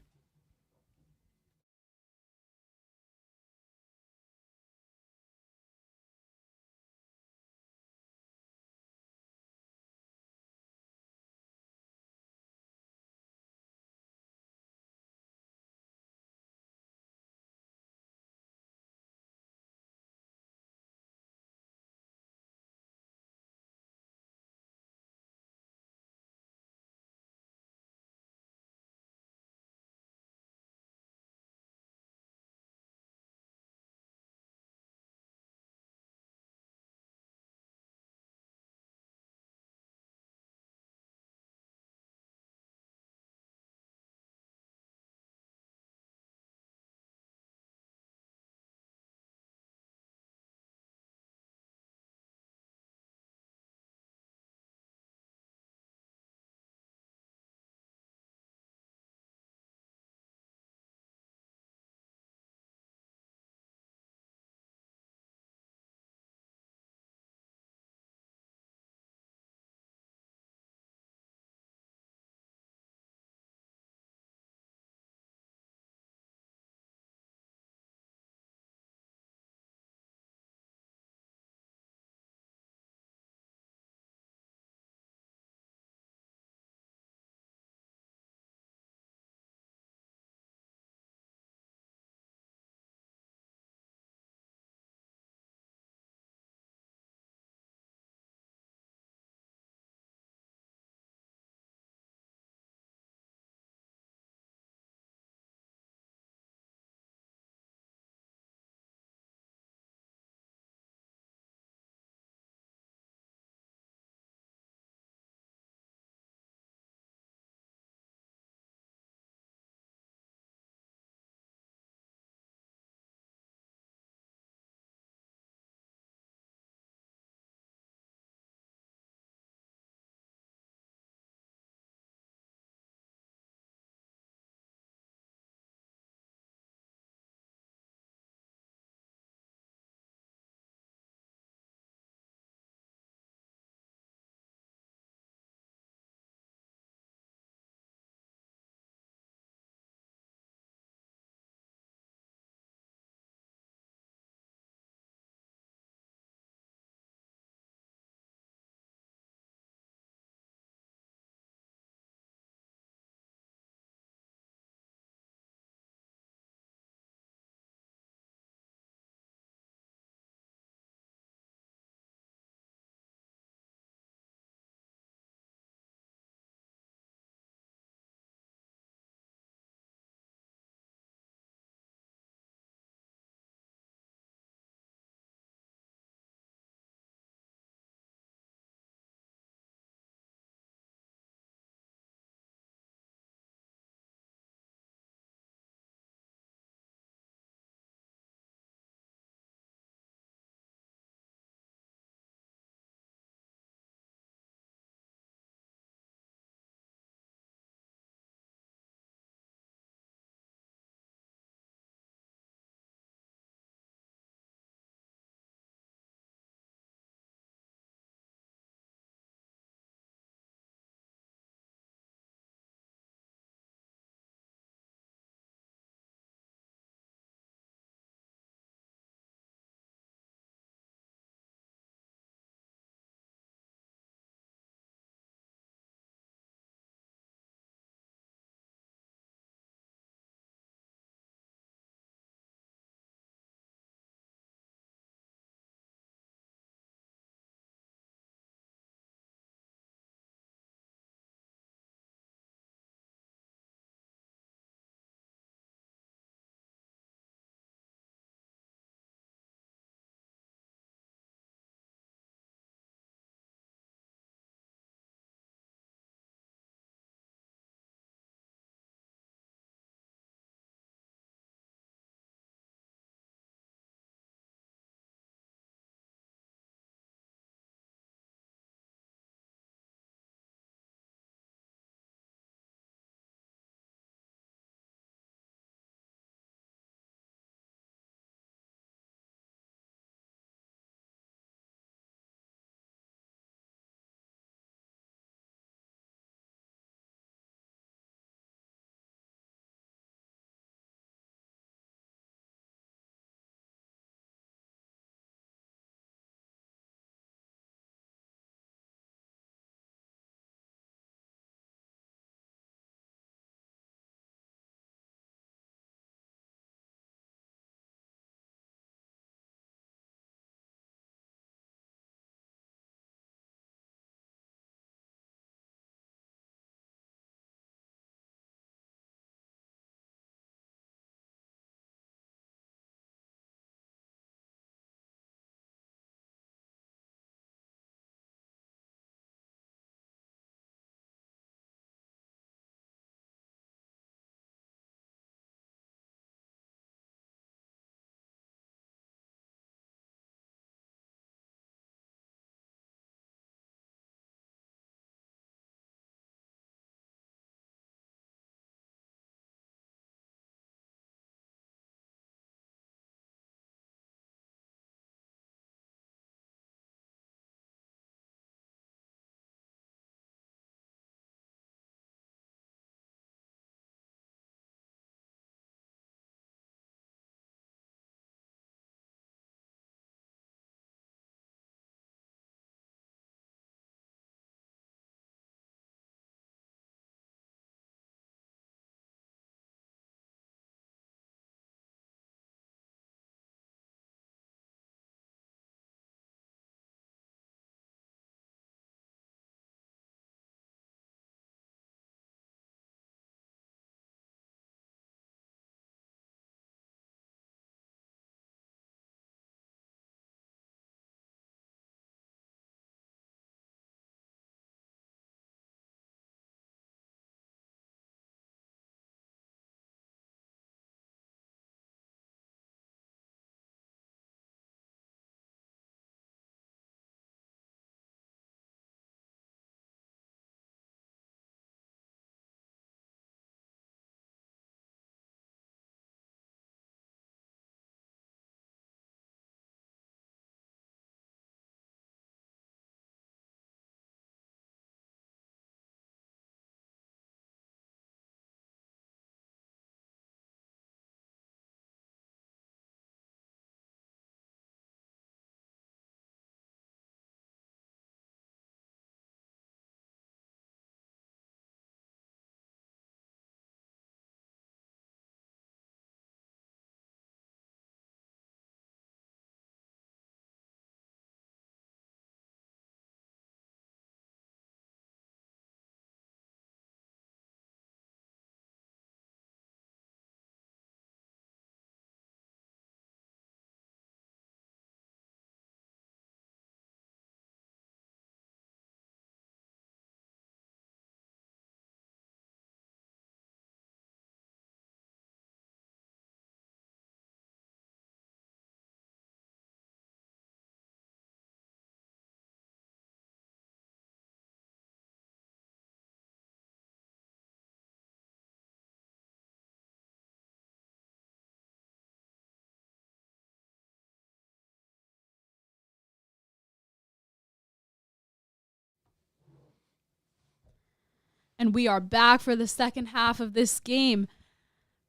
And we are back for the second half of this game.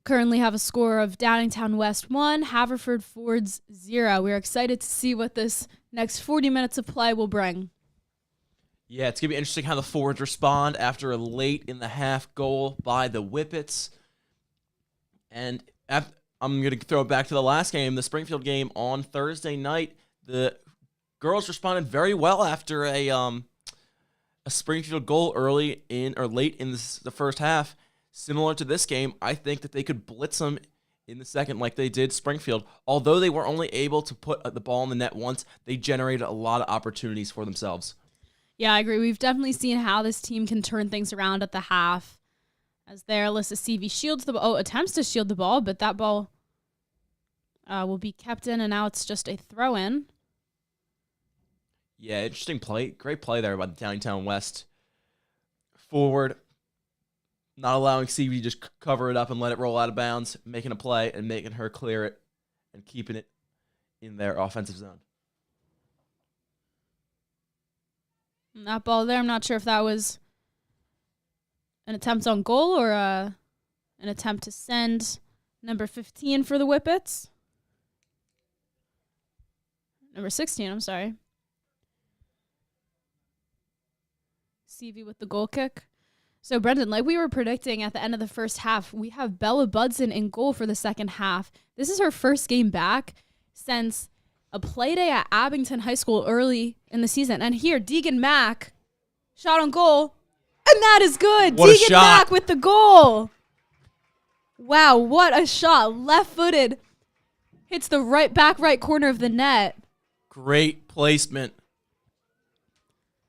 Currently have a score of Downingtown West 1, Haverford Fords 0. We're excited to see what this next 40 minutes of play will bring. Yeah, it's going to be interesting how the Fords respond after a late in the half goal by the Whippets. And I'm going to throw it back to the last game, the Springfield game on Thursday night. The girls responded very well after a Springfield goal late in the first half. Similar to this game, I think that they could blitz them in the second like they did Springfield. Although they were only able to put the ball in the net once, they generated a lot of opportunities for themselves. Yeah, I agree. We've definitely seen how this team can turn things around at the half. As there, Alyssa Seavey attempts to shield the ball, but that ball will be kept in, and now it's just a throw-in. Yeah, interesting play. Great play there by the Downingtown West forward. Not allowing Seavey to just cover it up and let it roll out of bounds, making a play and making her clear it and keeping it in their offensive zone. And that ball there, I'm not sure if that was an attempt on goal or an attempt to send number 15 for the Whippets. Number 16, I'm sorry. Seavey with the goal kick. So, Brendan, like we were predicting at the end of the first half, we have Bella Budson in goal for the second half. This is her first game back since a play day at Abington High School early in the season. And here, Deegan Mack, shot on goal, and that is good. What a Deegan shot. Mack with the goal. Wow, what a shot. Left-footed. Hits the right corner of the net. Great placement.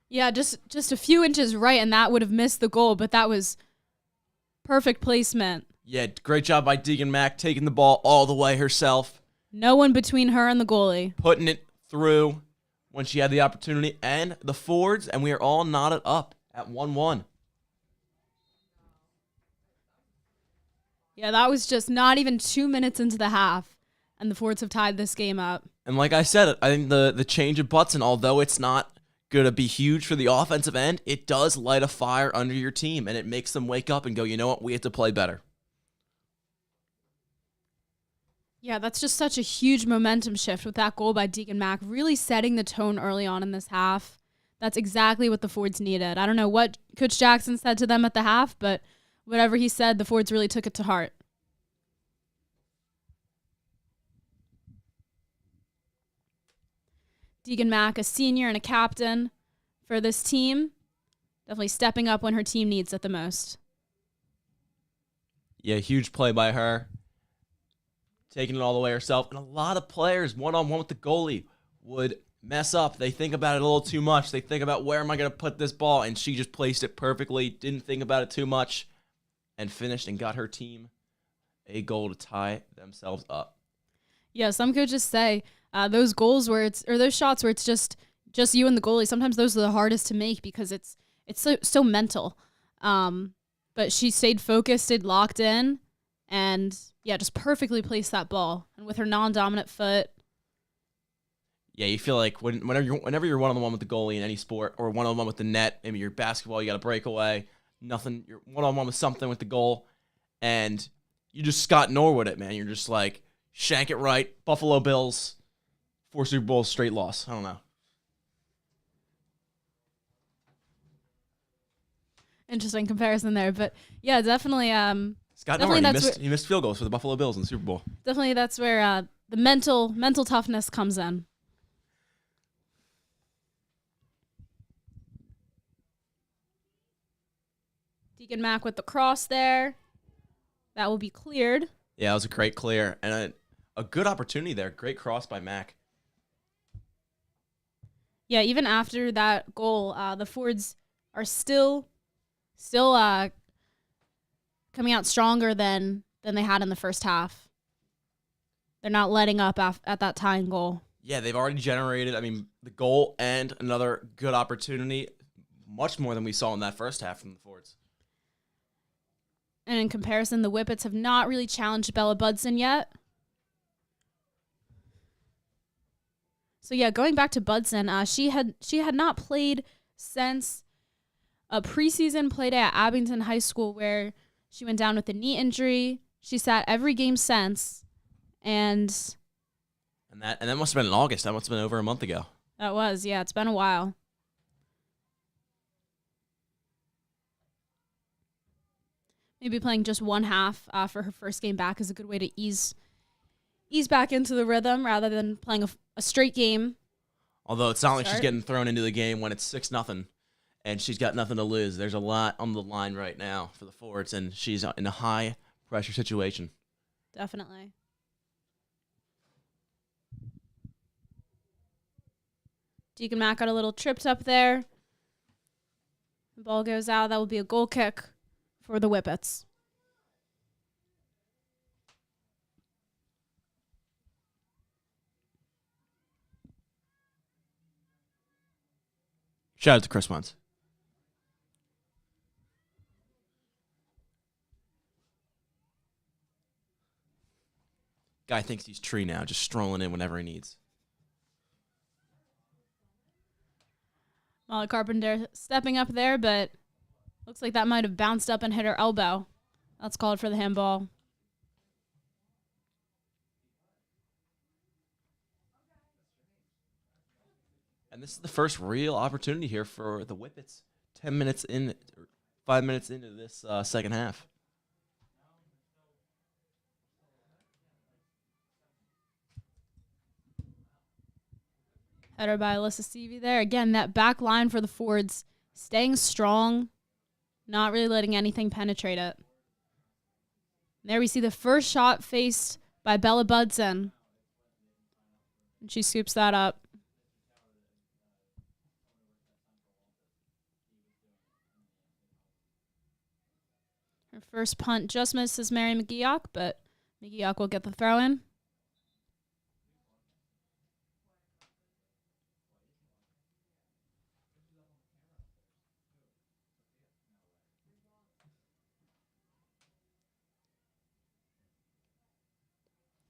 Yeah, just a few inches right, and that would have missed the goal, but that was perfect placement. Yeah, great job by Deegan Mack taking the ball all the way herself. No one between her and the goalie. Putting it through when she had the opportunity. And the Fords, and we are all knotted up at 1-1. Yeah, that was just not even 2 minutes into the half, and the Fords have tied this game up. And like I said, I think the change of Butson, although it's not going to be huge for the offensive end, it does light a fire under your team, and it makes them wake up and go, you know what, we have to play better. Yeah, that's just such a huge momentum shift with that goal by Deegan Mack, really setting the tone early on in this half. That's exactly what the Fords needed. I don't know what Coach Jackson said to them at the half, but whatever he said, the Fords really took it to heart. Deegan Mack, a senior and a captain for this team. Definitely stepping up when her team needs it the most. Yeah, huge play by her. Taking it all the way herself. And a lot of players, one-on-one with the goalie, would mess up. They think about it a little too much. They think about, where am I going to put this ball? And she just placed it perfectly, didn't think about it too much, and finished and got her team a goal to tie themselves up. Yeah, some coaches say those goals where those shots where it's just you and the goalie, sometimes those are the hardest to make because it's so mental. But she stayed focused, stayed locked in, and yeah, just perfectly placed that ball. And with her non-dominant foot. Yeah, you feel like whenever you're one-on-one with the goalie in any sport, or one-on-one with the net, maybe you're basketball, you got a breakaway, nothing, you're one-on-one with something with the goal, and you just Scott Norwood it, man. You're just like, shank it right, Buffalo Bills, 4 Super Bowls straight loss. I don't know. Interesting comparison there, but yeah, definitely. Scott Norwood, he missed field goals for the Buffalo Bills in the Super Bowl. Definitely, that's where the mental toughness comes in. Deegan Mack with the cross there. That will be cleared. Yeah, it was a great clear and a good opportunity there. Great cross by Mack. Yeah, even after that goal, the Fords are still coming out stronger than they had in the first half. They're not letting up at that tying goal. Yeah, they've already generated, the goal and another good opportunity, much more than we saw in that first half from the Fords. And in comparison, the Whippets have not really challenged Bella Budson yet. So yeah, going back to Budson, she had not played since a preseason play day at Abington High School where she went down with a knee injury. She sat every game since, and that must have been in August. That must have been over a month ago. That was, yeah. It's been a while. Maybe playing just one half for her first game back is a good way to ease back into the rhythm rather than playing a straight game. Although it's not like she's getting thrown into the game when it's 6-0 and she's got nothing to lose. There's a lot on the line right now for the Fords, and she's in a high-pressure situation. Definitely. Deacon Mack got a little tripped up there. The ball goes out. That will be a goal kick for the Whippets. Shout out to Chris Wentz. Guy thinks he's tree now, just strolling in whenever he needs. Molly Carpenter stepping up there, but looks like that might have bounced up and hit her elbow. That's called for the handball. And this is the first real opportunity here for the Whippets. 5 minutes into this second half. Header by Alyssa Seavey there. Again, that back line for the Fords staying strong, not really letting anything penetrate it. There we see the first shot faced by Bella Budson. And she scoops that up. Her first punt just misses Mary McGeoch, but McGeoch will get the throw in.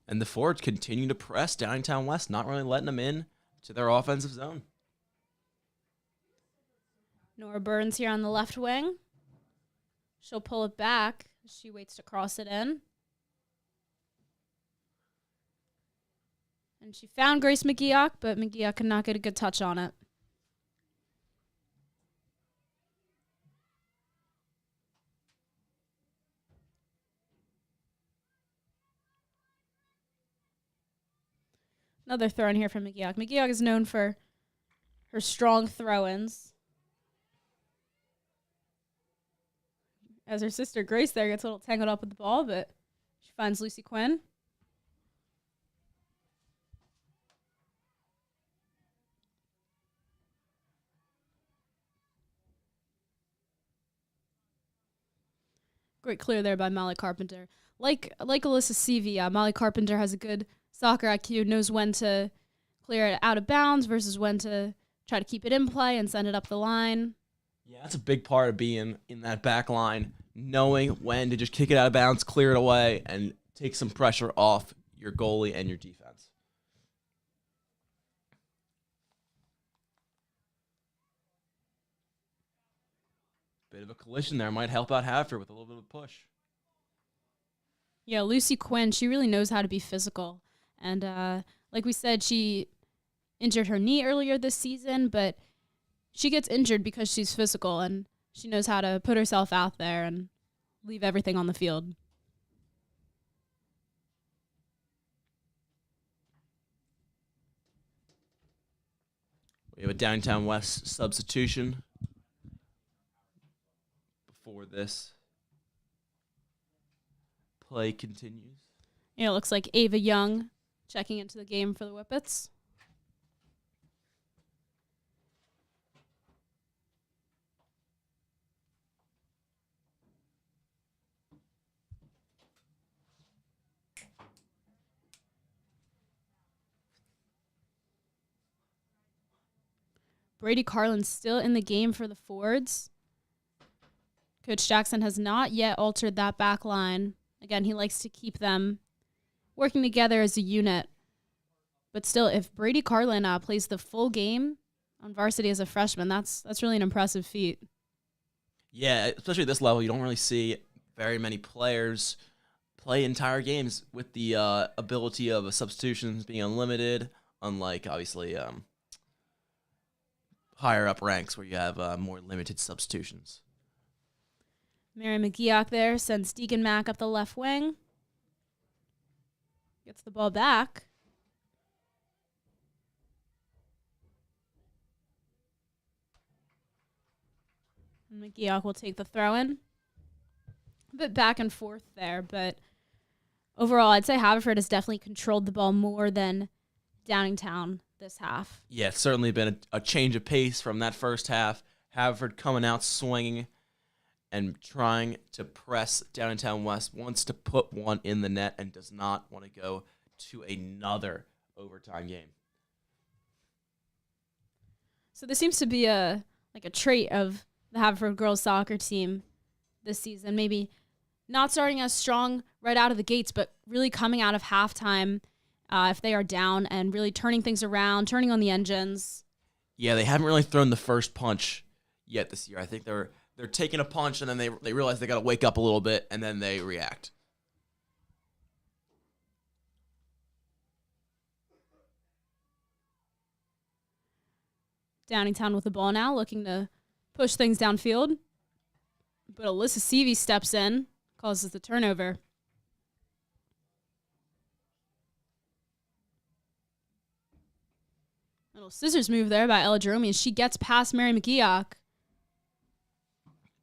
And the Fords continue to press Downingtown West, not really letting them in to their offensive zone. Nora Burns here on the left wing. She'll pull it back. She waits to cross it in. And she found Grace McGeoch, but McGeoch could not get a good touch on it. Another throw in here from McGeoch. McGeoch is known for her strong throw-ins. As her sister Grace there gets a little tangled up with the ball, but she finds Lucy Quinn. Great clear there by Molly Carpenter. Like Alyssa Seavey, Molly Carpenter has a good soccer IQ, knows when to clear it out of bounds versus when to try to keep it in play and send it up the line. Yeah, that's a big part of being in that back line, knowing when to just kick it out of bounds, clear it away, and take some pressure off your goalie and your defense. Bit of a collision there might help out Haverford with a little bit of a push. Yeah, Lucy Quinn, she really knows how to be physical. And like we said, she injured her knee earlier this season, but she gets injured because she's physical and she knows how to put herself out there and leave everything on the field. We have a Downingtown West substitution before this play continues. Yeah, it looks like Ava Young checking into the game for the Whippets. Brady Carlin's still in the game for the Fords. Coach Jackson has not yet altered that back line. Again, he likes to keep them working together as a unit. But still, if Brady Carlin plays the full game on varsity as a freshman, that's really an impressive feat. Yeah, especially at this level, you don't really see very many players play entire games with the ability of substitutions being unlimited, unlike obviously higher up ranks where you have more limited substitutions. Mary McGeoch there sends Deacon Mack up the left wing. Gets the ball back. McGeoch will take the throw in. A bit back and forth there, but overall, I'd say Haverford has definitely controlled the ball more than Downingtown this half. Yeah, it's certainly been a change of pace from that first half. Haverford coming out swinging and trying to press Downingtown West, wants to put one in the net and does not want to go to another overtime game. So this seems to be a trait of the Haverford girls soccer team this season. Maybe not starting as strong right out of the gates, but really coming out of halftime if they are down and really turning things around, turning on the engines. Yeah, they haven't really thrown the first punch yet this year. I think they're taking a punch and then they realize they got to wake up a little bit and then they react. Downingtown with the ball now, looking to push things downfield. But Alyssa Seavey steps in, causes the turnover. Little scissors move there by Ella Jerome, and she gets past Mary McGeoch.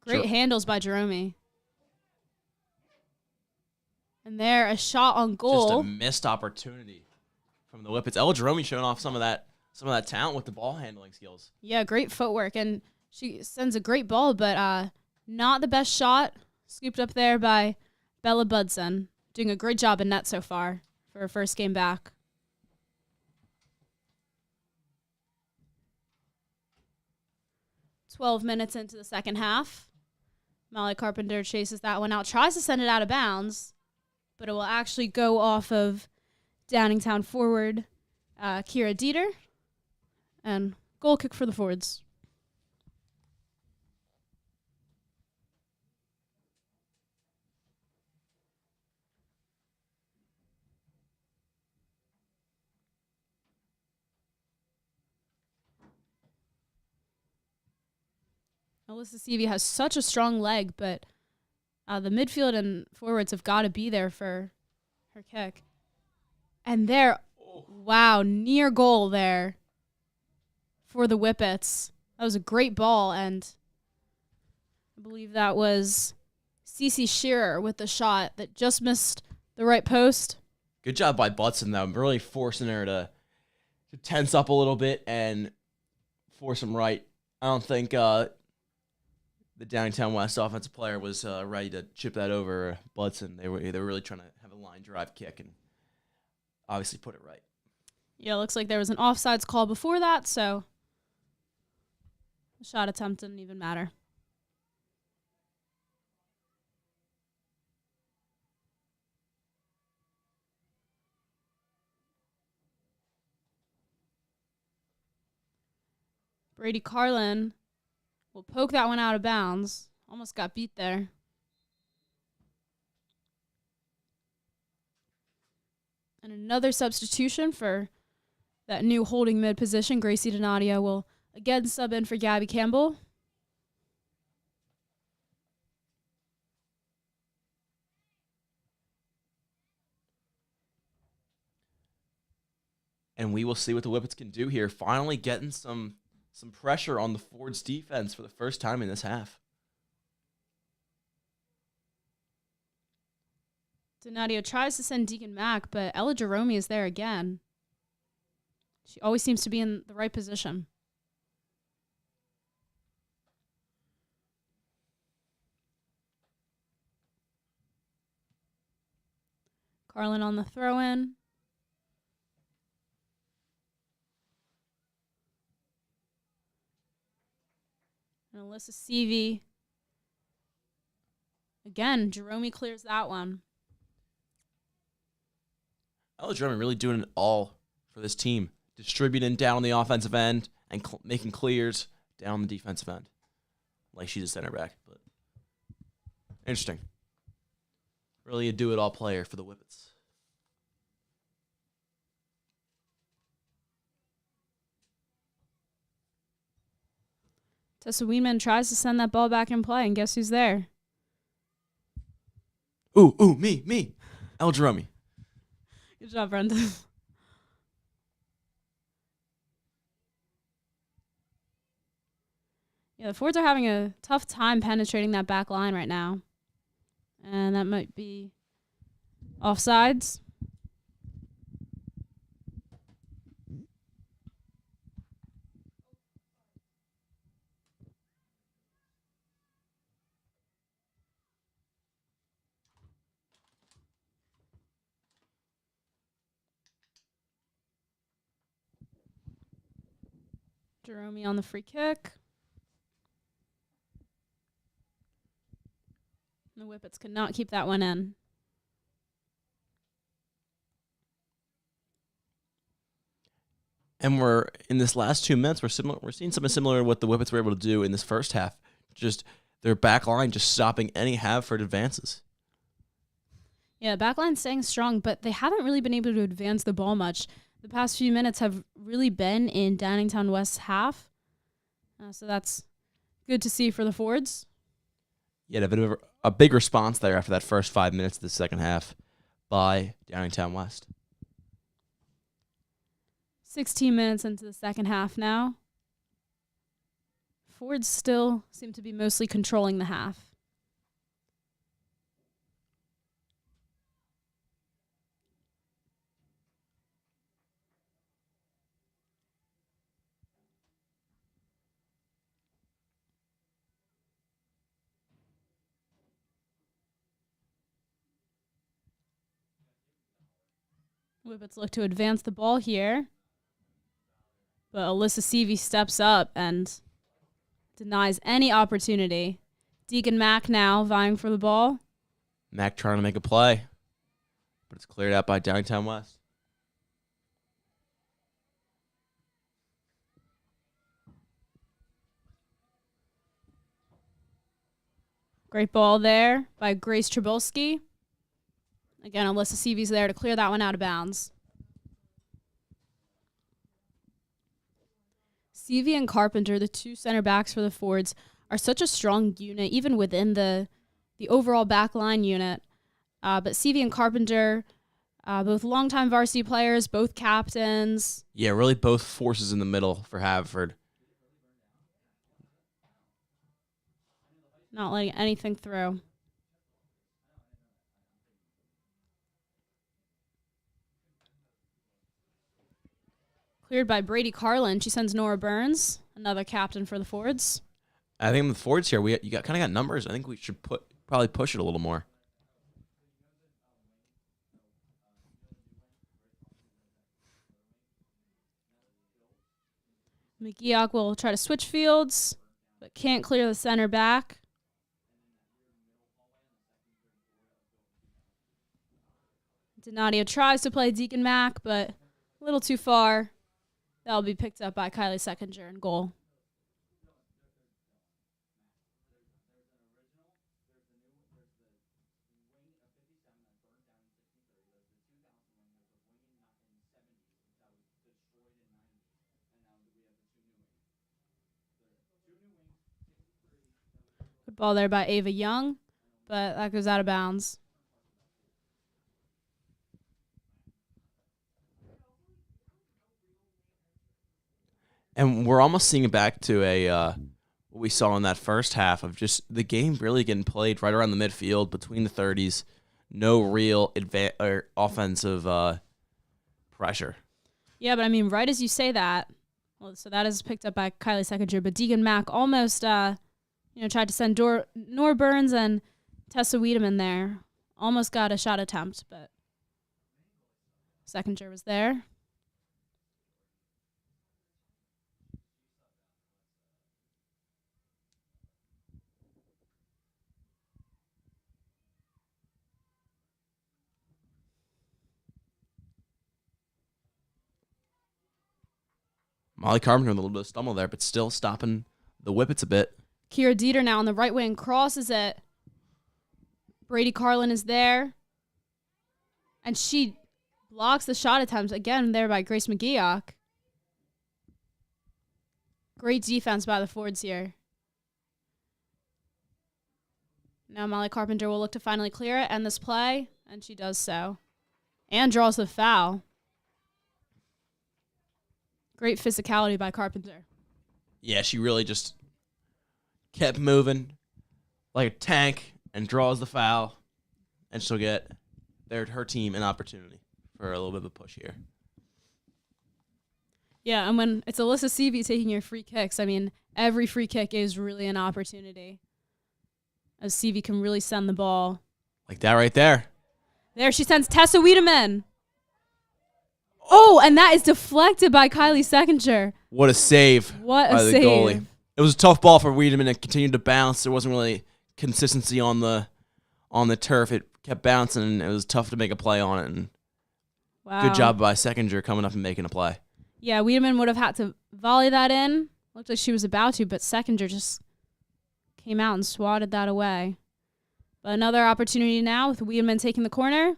Great handles by Jerome. And there, a shot on goal. Just a missed opportunity from the Whippets. Ella Jerome showing off some of that talent with the ball handling skills. Yeah, great footwork, and she sends a great ball, but not the best shot. Scooped up there by Bella Budson, doing a great job in net so far for her first game back. "12 minutes into the second half. Molly Carpenter chases that one out, tries to send it out of bounds, but it will actually go off of Downingtown forward Kira Dieter, and goal kick for the Fords. Alyssa Seavey has such a strong leg, but the midfield and forwards have got to be there for her kick. And there, wow, near goal there for the Whippets. That was a great ball, and I believe that was Cece Shearer with the shot that just missed the right post. Good job by Budson, though. Really forcing her to tense up a little bit and force him right. I don't think the Downingtown West offensive player was ready to chip that over Budson. They were really trying to have a line drive kick and obviously put it right. Yeah, it looks like there was an offsides call before that, so the shot attempt didn't even matter. Brady Carlin will poke that one out of bounds. Almost got beat there. And another substitution for that new holding mid position. Gracie Donadio will again sub in for Gabby Campbell. And we will see what the Whippets can do here. Finally getting some pressure on the Ford's defense for the first time in this half. Donadio tries to send Deacon Mack, but Ella Jerome is there again. She always seems to be in the right position. Carlin on the throw-in. And Alyssa Seavey. Again, Jerome clears that one. Ella Drummond really doing it all for this team. Distributing down on the offensive end and making clears down on the defensive end. Like she's a center back. But Interesting. Really a do-it-all player for the Whippets. Tessa Weedman tries to send that ball back in play, and guess who's there? Ooh, me. El Jerome. Good job, Brendan. Yeah, the Fords are having a tough time penetrating that back line right now. And that might be offsides. Jerome on the free kick. The Whippets could not keep that one in. And we're in this last 2 minutes. We're seeing something similar to what the Whippets were able to do in this first half. Just their back line just stopping any Haverford advances. Yeah, back line staying strong, but they haven't really been able to advance the ball much. The past few minutes have really been in Downingtown West's half. So that's good to see for the Fords. Yeah, a big response there after that first 5 minutes of the second half by Downingtown West. 16 minutes into the second half now. Fords still seem to be mostly controlling the half. Whippets look to advance the ball here. But Alyssa Seavey steps up and denies any opportunity. Deegan Mack now vying for the ball. Mack trying to make a play, but it's cleared out by Downingtown West. Great ball there by Grace Trabulski. Again, Alyssa Seavey's there to clear that one out of bounds. Seavey and Carpenter, the two center backs for the Fords, are such a strong unit, even within the overall backline unit. But Seavey and Carpenter, both longtime varsity players, both captains. Yeah, really both forces in the middle for Haverford. Not letting anything through. Cleared by Brady Carlin. She sends Nora Burns, another captain for the Fords. I think the Fords here, you kind of got numbers. I think we should probably push it a little more. McGeoch will try to switch fields, but can't clear the center back. Donadio tries to play Deacon Mack, but a little too far. That'll be picked up by Kylie Seconder in goal. Good ball there by Ava Young, but that goes out of bounds. And we're almost seeing it back to what we saw in that first half of just the game really getting played right around the midfield between the 30s. No real offensive pressure. Yeah, but I mean, right as you say that, well, so that is picked up by Kylie Seconder, but Deegan Mack almost, tried to send Nora Burns and Tessa Wiedemann there. Almost got a shot attempt, but Seconder was there. Molly Carpenter with a little bit of stumble there, but still stopping the Whippets a bit. Kira Dieter now on the right wing crosses it. Brady Carlin is there. And she blocks the shot attempt again there by Grace McGeoch. Great defense by the Fords here. Now Molly Carpenter will look to finally clear it, end this play, and she does so. And draws the foul. Great physicality by Carpenter. Yeah, she really just kept moving like a tank and draws the foul, and she'll get her team an opportunity for a little bit of a push here. Yeah, and when it's Alyssa Seavey taking your free kicks, I mean, every free kick is really an opportunity. As Seavey can really send the ball. Like that right there. There she sends Tessa Wiedemann. Oh, and that is deflected by Kylie Sechinger. What a save. What a by the save. Goalie. It was a tough ball for Wiedemann. It continued to bounce. There wasn't really consistency on the turf. It kept bouncing, and it was tough to make a play on it. And Wow. good job by Sechinger coming up and making a play. Yeah, Wiedemann would have had to volley that in. Looked like she was about to, but Sechinger just came out and swatted that away. But another opportunity now with Wiedemann taking the corner.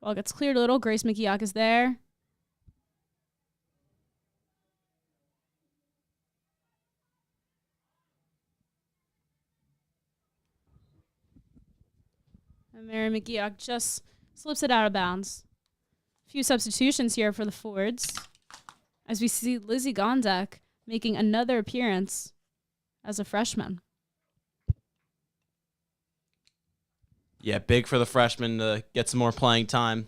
Ball gets cleared a little. Grace McGeoch is there. And Mary McGeoch just slips it out of bounds. A few substitutions here for the Fords, as we see Lizzie Gondek making another appearance as a freshman. Yeah, big for the freshman to get some more playing time.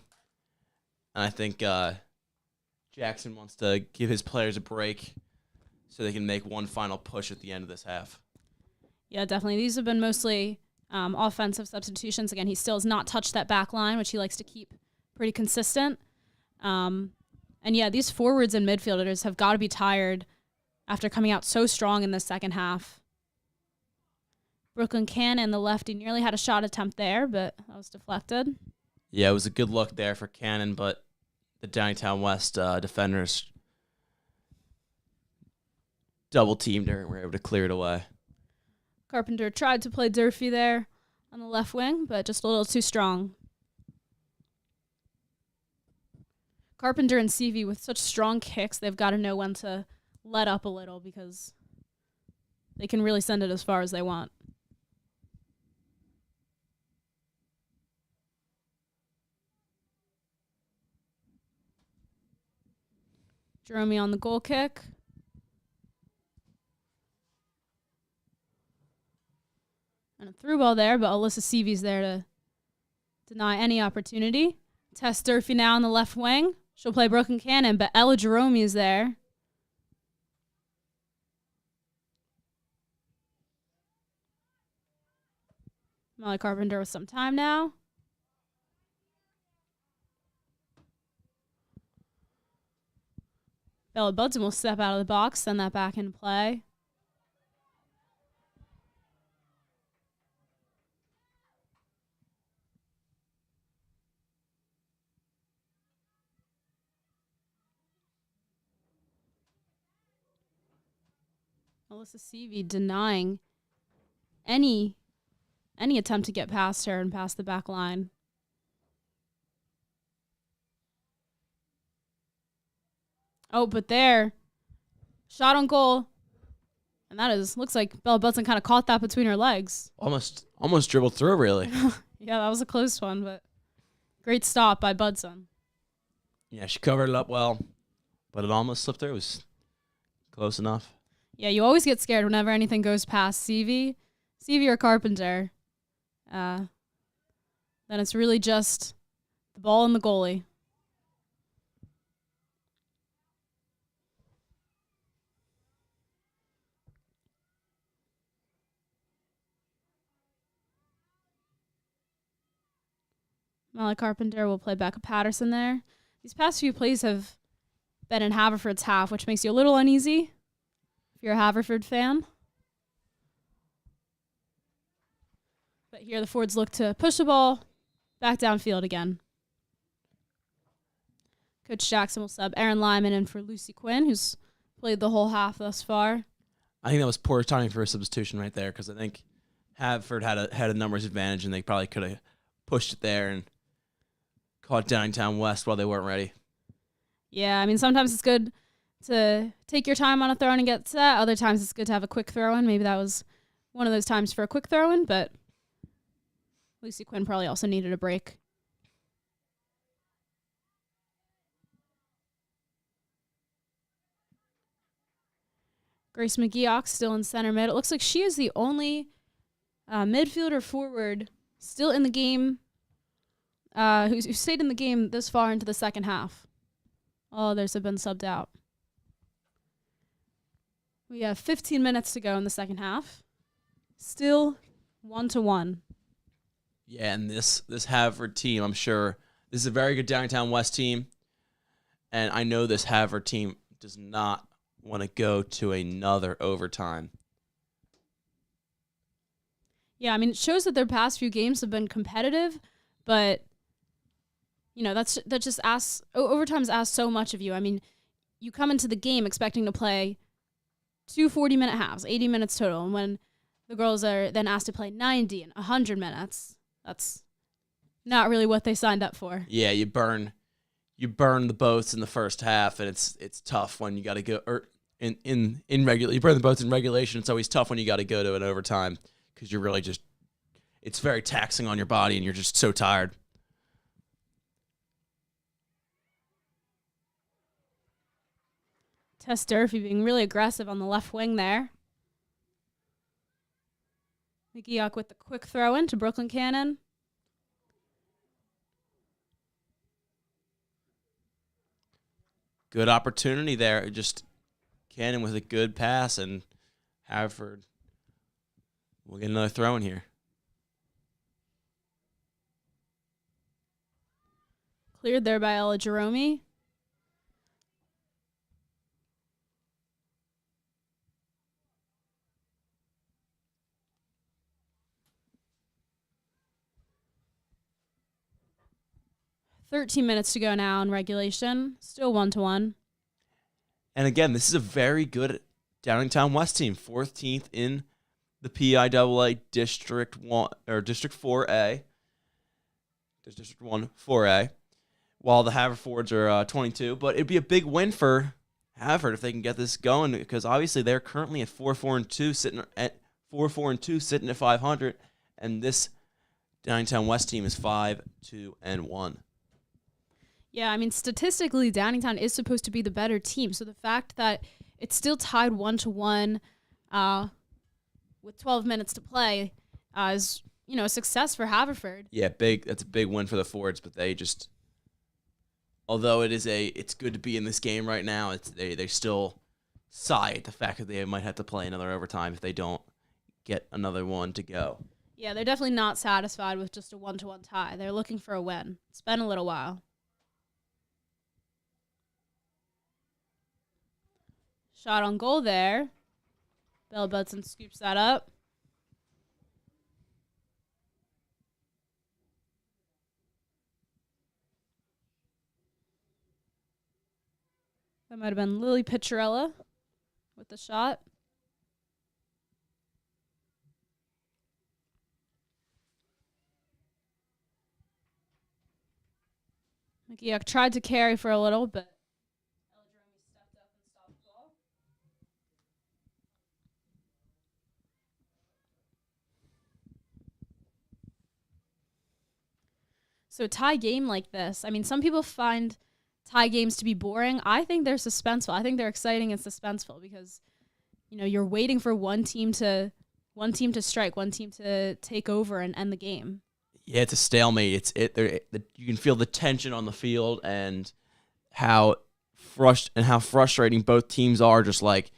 And I think Jackson wants to give his players a break so they can make one final push at the end of this half. Yeah, definitely. These have been mostly offensive substitutions. Again, he still has not touched that back line, which he likes to keep pretty consistent. And yeah, these forwards and midfielders have got to be tired after coming out so strong in the second half. Brooklyn Cannon, the lefty, nearly had a shot attempt there, but that was deflected. Yeah, it was a good look there for Cannon, but the Downingtown West defenders double-teamed her and were able to clear it away. Carpenter tried to play Durfee there on the left wing, but just a little too strong. Carpenter and Seavey with such strong kicks, they've got to know when to let up a little because they can really send it as far as they want. Jerome on the goal kick. And a through ball there, but Alyssa Seavey's there to deny any opportunity. Tess Durfee now on the left wing. She'll play Brooklyn Cannon, but Ella Jerome is there. Molly Carpenter with some time now. Bella Budson will step out of the box, send that back in play. Alyssa Seavey denying any attempt to get past her and past the back line. Oh, but there, shot on goal, and that looks like Bella Budson kind of caught that between her legs. Almost dribbled through, really. Yeah, that was a close one, but great stop by Budson. Yeah, she covered it up well, but it almost slipped through. It was close enough. Yeah, you always get scared whenever anything goes past Seavey or Carpenter. Then it's really just the ball and the goalie. Molly Carpenter will play Becca Patterson there. These past few plays have been in Haverford's half, which makes you a little uneasy if you're a Haverford fan. But here the Fords look to push the ball back downfield again. Coach Jackson will sub Erin Lyman in for Lucy Quinn, who's played the whole half thus far. I think that was poor timing for a substitution right there because I think Haverford had a numbers advantage and they probably could have pushed it there and caught Downingtown West while they weren't ready. Yeah, I mean, sometimes it's good to take your time on a throw-in and get set. Other times it's good to have a quick throw-in. Maybe that was one of those times for a quick throw-in, but Lucy Quinn probably also needed a break. Grace McGeoch still in center mid. It looks like she is the only midfielder forward still in the game who stayed in the game this far into the second half. All others have been subbed out. We have 15 minutes to go in the second half. Still 1-1. Yeah, and this Haverford team, I'm sure, this is a very good Downingtown West team, and I know this Haverford team does not want to go to another overtime. Yeah, I mean, it shows that their past few games have been competitive, but you know, that just asks overtime's asked so much of you. I mean, you come into the game expecting to play 2 40-minute halves, 80 minutes total, and when the girls are then asked to play 90 and 100 minutes, that's not really what they signed up for. Yeah, you burn the boats in the first half, and it's tough when you got to go in regular. You burn the boats in regulation. It's always tough when you got to go to an overtime because you're really just it's very taxing on your body, and you're just so tired. Tess Durfee being really aggressive on the left wing there. McGeoch with the quick throw in to Brooklyn Cannon. Good opportunity there. Just Cannon with a good pass, and Haverford will get another throw in here. Cleared there by Ella Jerome. $13 minutes to go now in regulation. Still 1-1. And again, this is a very good Downingtown West team, 14th in the PIAA District 1 or District 4A. District 1 4A. While the Haverfords are 22, but it'd be a big win for Haverford if they can get this going because obviously they're currently at 4-4-2 sitting at 500, and this Downingtown West team is 5-2-1. Yeah, I mean, statistically, Downingtown is supposed to be the better team. So the fact that it's still tied 1-1 with 12 minutes to play is, you know, a success for Haverford. Yeah, big. That's a big win for the Fords, but they just, although it's good to be in this game right now. They still sigh at the fact that they might have to play another overtime if they don't get another one to go. Yeah, they're definitely not satisfied with just a 1-1 tie. They're looking for a win. It's been a little while. Shot on goal there. Bella Budson scoops that up. That might have been Lily Picciarella with the shot. McGeoch tried to carry for a little, but Ella Jerome stepped up and stopped the ball. So a tie game like this, I mean, some people find tie games to be boring. I think they're suspenseful. I think they're exciting and suspenseful because, you know, you're waiting for one team to strike, one team to take over and end the game. Yeah, it's a stalemate. You can feel the tension on the field and how frustrating both teams are, just like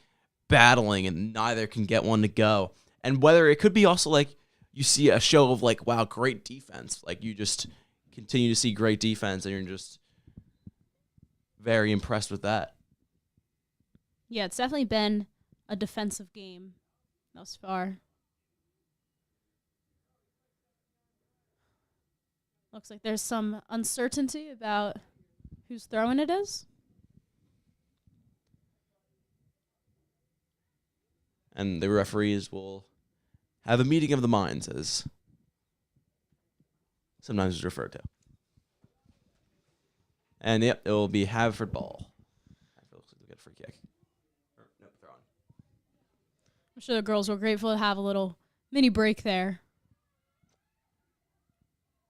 battling and neither can get one to go. And whether it could be also like you see a show of like, wow, great defense. Like you just continue to see great defense and you're just very impressed with that. Yeah, it's definitely been a defensive game thus far. Looks like there's some uncertainty about whose throwing it is. and the referees will have a meeting of the minds, as sometimes it's referred to. And yep, it will be Haverford ball. Haverford looks like they'll get a free kick. Nope, they're on. I'm sure the girls were grateful to have a little mini break there.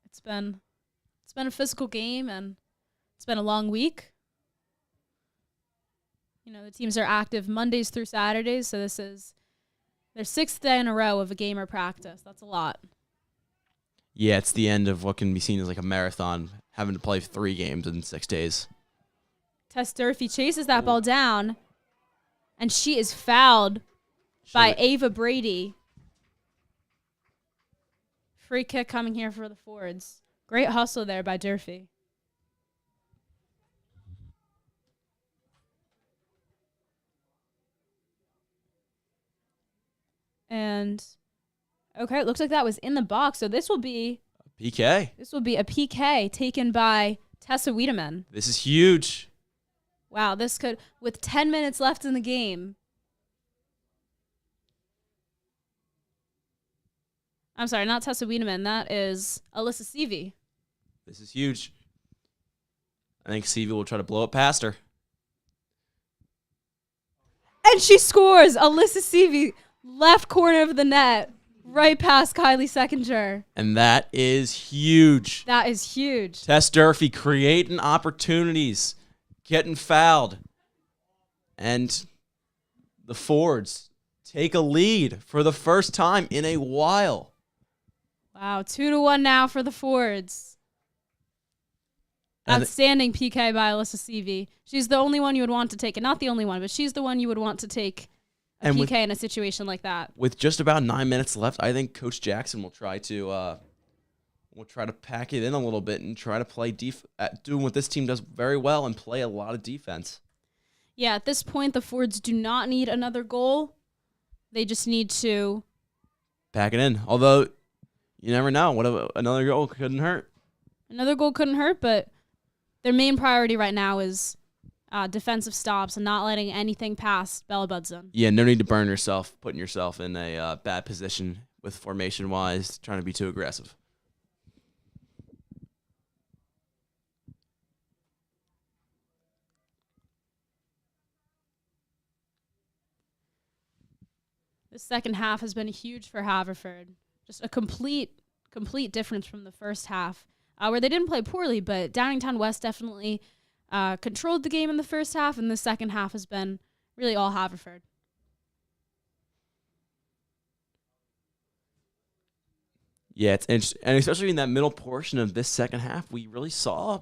It's been a physical game, and it's been a long week. You know, the teams are active Mondays through Saturdays, so this is their 6th day in a row of a game or practice. That's a lot. Yeah, it's the end of what can be seen as like a marathon, having to play 3 games in 6 days. Tess Durfee chases that ball down, and she is fouled by Ava Brady. Free kick coming here for the Fords. Great hustle there by Durfee. And okay, it looks like that was in the box. So this will be PK. This will be a PK taken by Tessa Wiedemann. This is huge. Wow, this could, with 10 minutes left in the game. I'm sorry, not Tessa Wiedemann. That is Alyssa Seavey. This is huge. I think Seavey will try to blow it past her. And she scores. Alyssa Seavey, left corner of the net, right past Kylie Seckinger. And that is huge. That is huge. Tess Durfee creating opportunities, getting fouled. And the Fords take a lead for the first time in a while. Wow, 2-1 now for the Fords. Outstanding PK by Alyssa Seavey. She's the only one you would want to take, and not the only one, but she's the one you would want to take a PK in a situation like that. With just about 9 minutes left, I think Coach Jackson will try to pack it in a little bit and try to play doing what this team does very well and play a lot of defense. Yeah, at this point, the Fords do not need another goal. They just need to pack it in. Although, you never know. What another goal couldn't hurt. Another goal couldn't hurt, but their main priority right now is defensive stops and not letting anything past Bella Budson. Yeah, no need to burn yourself, putting yourself in a bad position with formation-wise, trying to be too aggressive. The second half has been huge for Haverford. Just a complete difference from the first half, where they didn't play poorly, but Downingtown West definitely controlled the game in the first half, and the second half has been really all Haverford. Yeah, it's interesting. And especially in that middle portion of this second half, we really saw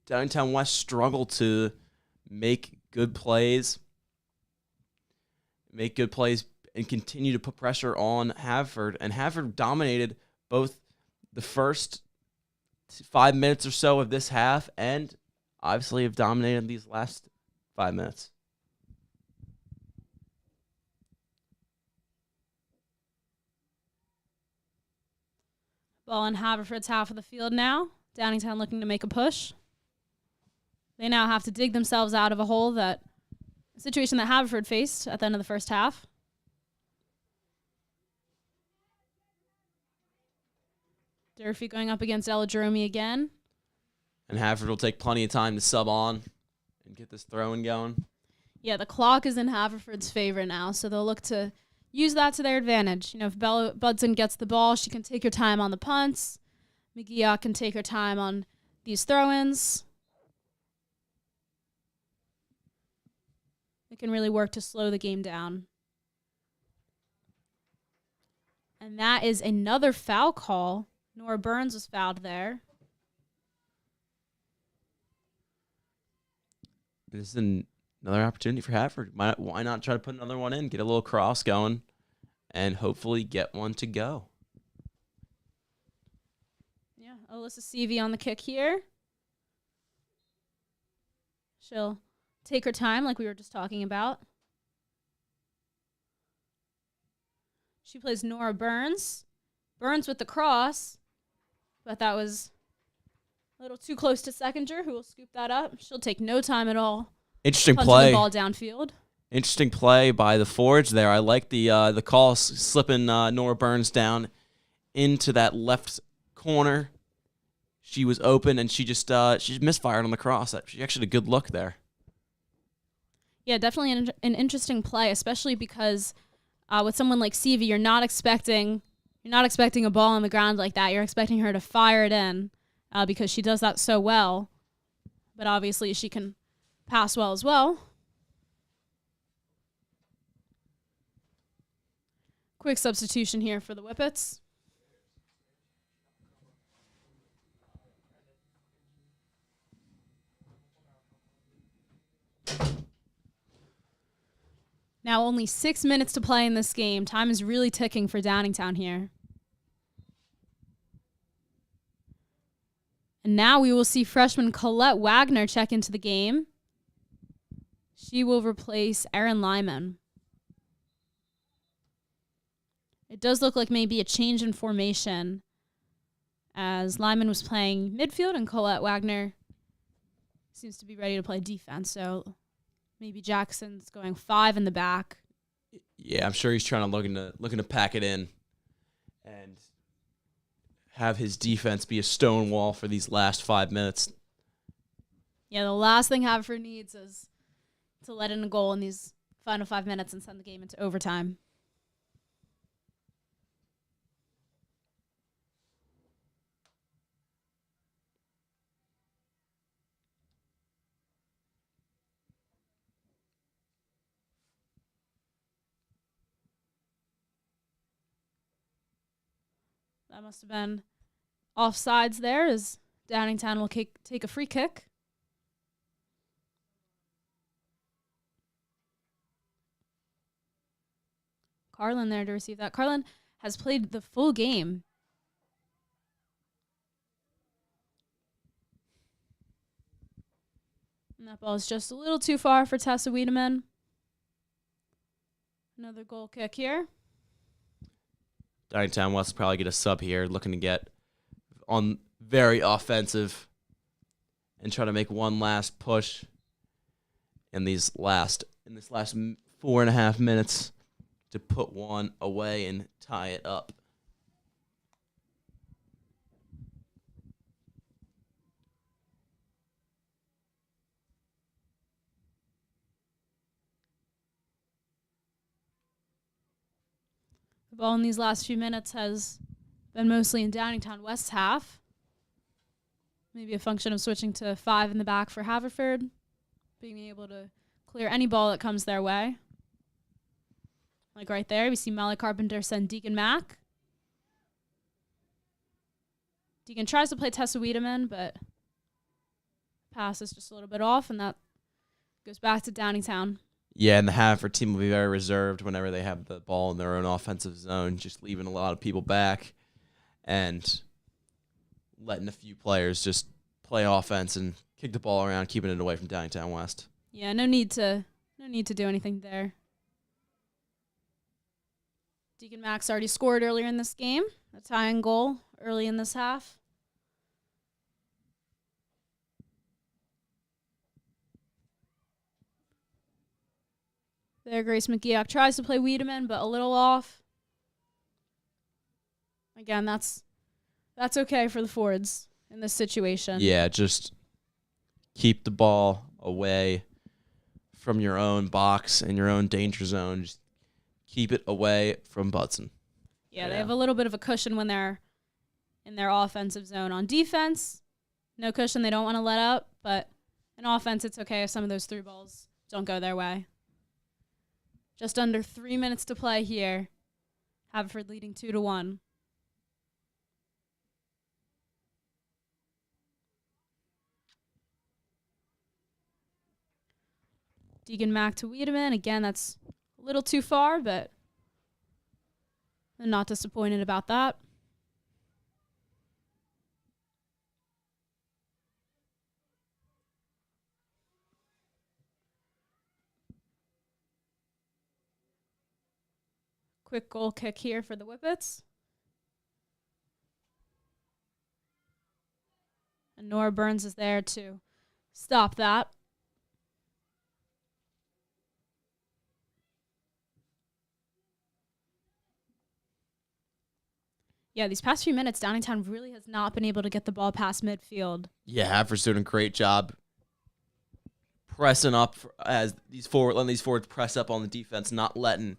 Downingtown West struggle to make good plays and continue to put pressure on Haverford. And Haverford dominated both the first 5 minutes or so of this half and obviously have dominated these last 5 minutes. Ball in Haverford's half of the field now. Downingtown looking to make a push. They now have to dig themselves out of a situation that Haverford faced at the end of the first half. Durfee going up against Ella Jerome again. And Haverford will take plenty of time to sub on and get this throwing going. Yeah, the clock is in Haverford's favor now, so they'll look to use that to their advantage. You know, if Bella Budson gets the ball, she can take her time on the punts. McGeoch can take her time on these throw-ins. They can really work to slow the game down. And that is another foul call. Nora Burns was fouled there. This is another opportunity for Haverford. Why not try to put another one in, get a little cross going, and hopefully get one to go. Yeah, Alyssa Seavey on the kick here. She'll take her time like we were just talking about. She plays Nora Burns. Burns with the cross, but that was a little too close to Seckinger, who will scoop that up. She'll take no time at all. Interesting Punching play. the ball downfield. Interesting play by the Forge there. I like the call slipping Nora Burns down into that left corner. She was open and she just misfired on the cross. She actually had a good look there. Yeah, definitely an interesting play, especially because with someone like Seavey, you're not expecting a ball on the ground like that. You're expecting her to fire it in because she does that so well. But obviously she can pass well as well. Quick substitution here for the Whippets. Now only 6 minutes to play in this game. Time is really ticking for Downingtown here. And now we will see freshman Colette Wagner check into the game. She will replace Erin Lyman. It does look like maybe a change in formation as Lyman was playing midfield and Colette Wagner seems to be ready to play defense. So maybe Jackson's going 5 in the back. Yeah, I'm sure he's trying to looking to pack it in and have his defense be a stone wall for these last 5 minutes. Yeah, the last thing Haverford needs is to let in a goal in these final 5 minutes and send the game into overtime. That must have been offsides there as Downingtown will take a free kick. Carlin there to receive that. Carlin has played the full game. And that ball is just a little too far for Tessa Wiedemann. Another goal kick here. Downingtown wants to probably get a sub here, looking to get on very offensive and try to make one last push in this last 4.5 minutes to put one away and tie it up. The ball in these last few minutes has been mostly in Downingtown West's half. Maybe a function of switching to 5 in the back for Haverford, being able to clear any ball that comes their way. Like right there, we see Molly Carpenter send Deacon Mack. Deacon tries to play Tessa Wiedemann, but pass is just a little bit off, and that goes back to Downingtown. Yeah, and the Haverford team will be very reserved whenever they have the ball in their own offensive zone, just leaving a lot of people back and letting a few players just play offense and kick the ball around, keeping it away from Downingtown West. Yeah, no need to do anything there. Deacon Mack's already scored earlier in this game, a tying goal early in this half. There, Grace McGeoch tries to play Wiedemann, but a little off. Again, that's okay for the Fords in this situation. Yeah, just keep the ball away from your own box and your own danger zone. Just keep it away from Budson. Yeah, they have a little bit of a cushion when they're in their offensive zone. On defense, no cushion. They don't want to let up, but in offense, it's okay if some of those through balls don't go their way. Just under 3 minutes to play here. Haverford leading 2-1. Deacon Mack to Wiedemann. Again, that's a little too far, but I'm not disappointed about that. Quick goal kick here for the Whippets. And Nora Burns is there to stop that. Yeah, these past few minutes, Downingtown really has not been able to get the ball past midfield. Yeah, Haverford's doing a great job pressing up as letting these forwards press up on the defense, not letting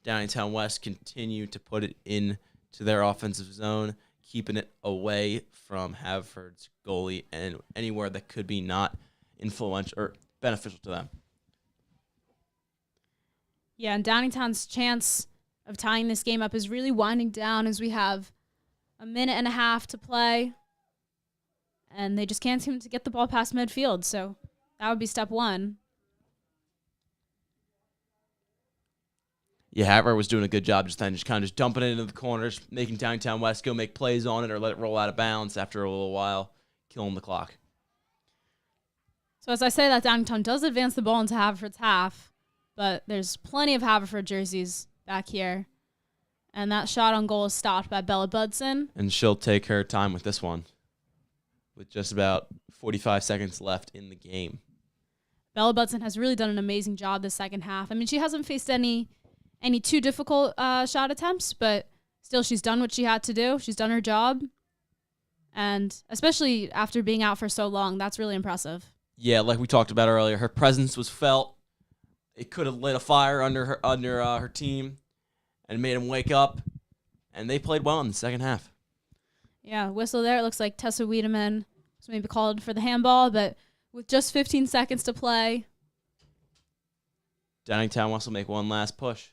Downingtown West continue to put it into their offensive zone, keeping it away from Haverford's goalie and anywhere that could be not influential or beneficial to them. Yeah, and Downingtown's chance of tying this game up is really winding down as we have a minute and a half to play. And they just can't seem to get the ball past midfield, so that would be step one. Yeah, Haverford was doing a good job just then, just kind of just dumping it into the corners, making Downingtown West go make plays on it or let it roll out of bounds after a little while, killing the clock. So as I say that, Downingtown does advance the ball into Haverford's half, but there's plenty of Haverford jerseys back here. And that shot on goal is stopped by Bella Budson. And she'll take her time with this one, with just about 45 seconds left in the game. Bella Budson has really done an amazing job this second half. I mean, she hasn't faced any too difficult shot attempts, but still she's done what she had to do. She's done her job. And especially after being out for so long, that's really impressive. Yeah, like we talked about earlier, her presence was felt. It could have lit a fire under her team and made them wake up. And they played well in the second half. Yeah, whistle there. It looks like Tessa Wiedemann was maybe called for the handball, but with just 15 seconds to play. Downingtown wants to make one last push.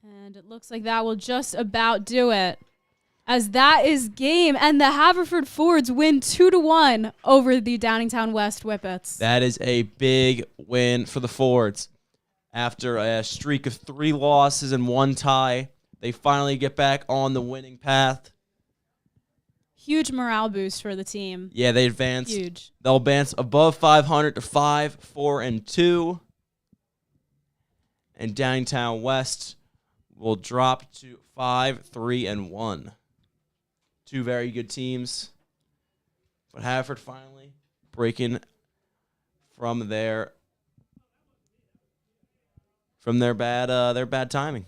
And it looks like that will just about do it. As that is game, and the Haverford Fords win 2-1 over the Downingtown West Whippets. That is a big win for the Fords. After a streak of 3 losses and 1 tie, they finally get back on the winning path. Huge morale boost for the team. Yeah, they advance. Huge. They'll advance above 500 to 5-4-2. And Downingtown West will drop to 5-3-1. 2 very good teams. But Haverford finally breaking from their bad timing.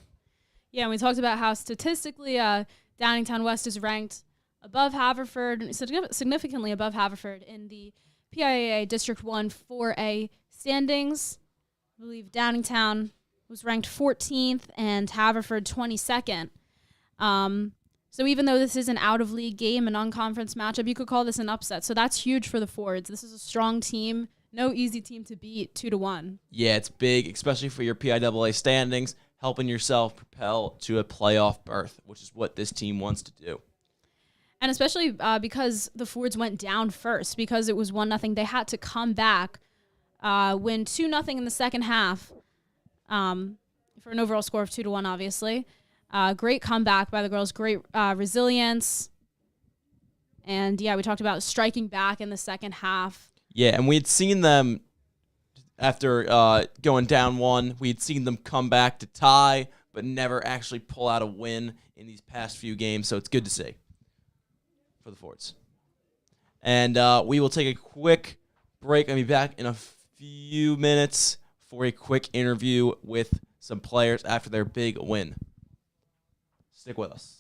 Yeah, and we talked about how statistically Downingtown West is ranked above Haverford, significantly above Haverford in the PIAA District 1 4A standings. I believe Downingtown was ranked 14th and Haverford 22nd. So even though this is an out-of-league game, a non-conference matchup, you could call this an upset. So that's huge for the Fords. This is a strong team. No easy team to beat 2-1. Yeah, it's big, especially for your PIAA standings, helping yourself propel to a playoff berth, which is what this team wants to do. And especially because the Fords went down first, because it was 1-0, they had to come back, win 2-0 in the second half, for an overall score of 2-1, obviously. Great comeback by the girls, great resilience. And, yeah, we talked about striking back in the second half. Yeah, and we'd seen them, after going down 1, we'd seen them come back to tie, but never actually pull out a win in these past few games, so it's good to see for the Fords. And we will take a quick break and be back in a few minutes for a quick interview with some players after their big win. Stick with us.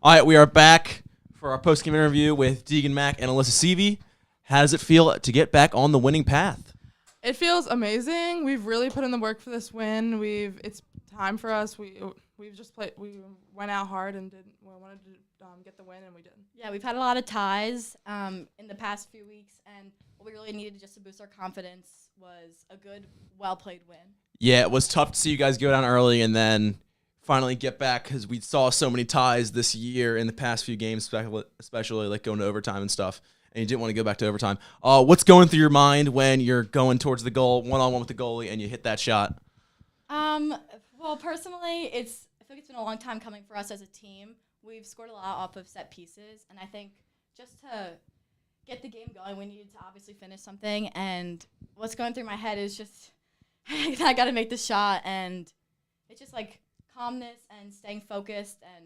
All right, we are back for our post-game interview with Deegan Mack and Alyssa Seavey. How does it feel to get back on the winning path? It feels amazing. We've really put in the work for this win. It's time for us. We've just played. We went out hard and we wanted to get the win, and we did. Yeah, we've had a lot of ties in the past few weeks, and what we really needed just to boost our confidence was a good, well-played win. Yeah, it was tough to see you guys go down early and then finally get back because we saw so many ties this year in the past few games, especially like going to overtime and stuff, and you didn't want to go back to overtime. What's going through your mind when you're going towards the goal, one-on-one with the goalie, and you hit that shot? Well, personally, I feel like it's been a long time coming for us as a team. We've scored a lot off of set pieces, and I think just to get the game going, we needed to obviously finish something, and what's going through my head is just I got to make the shot, and it's just like calmness and staying focused and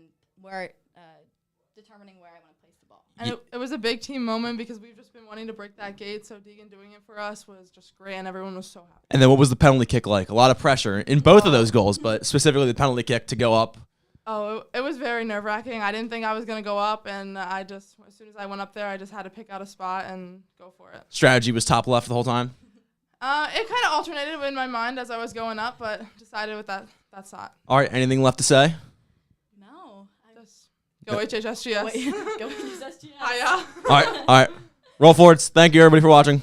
determining where I want to place the ball. And it was a big team moment because we've just been wanting to break that gate, so Deegan doing it for us was just great, and everyone was so happy. And then what was the penalty kick like? A lot of pressure in both of those goals, but specifically the penalty kick to go up. Oh, it was very nerve-wracking. I didn't think I was going to go up, and as soon as I went up there, I just had to pick out a spot and go for it. Strategy was top left the whole time? It kind of alternated in my mind as I was going up, but decided with that shot. All right, anything left to say? No. Just go HHSGS. Go HSGS. Hiya. All right. Roll forwards. Thank you, everybody, for watching.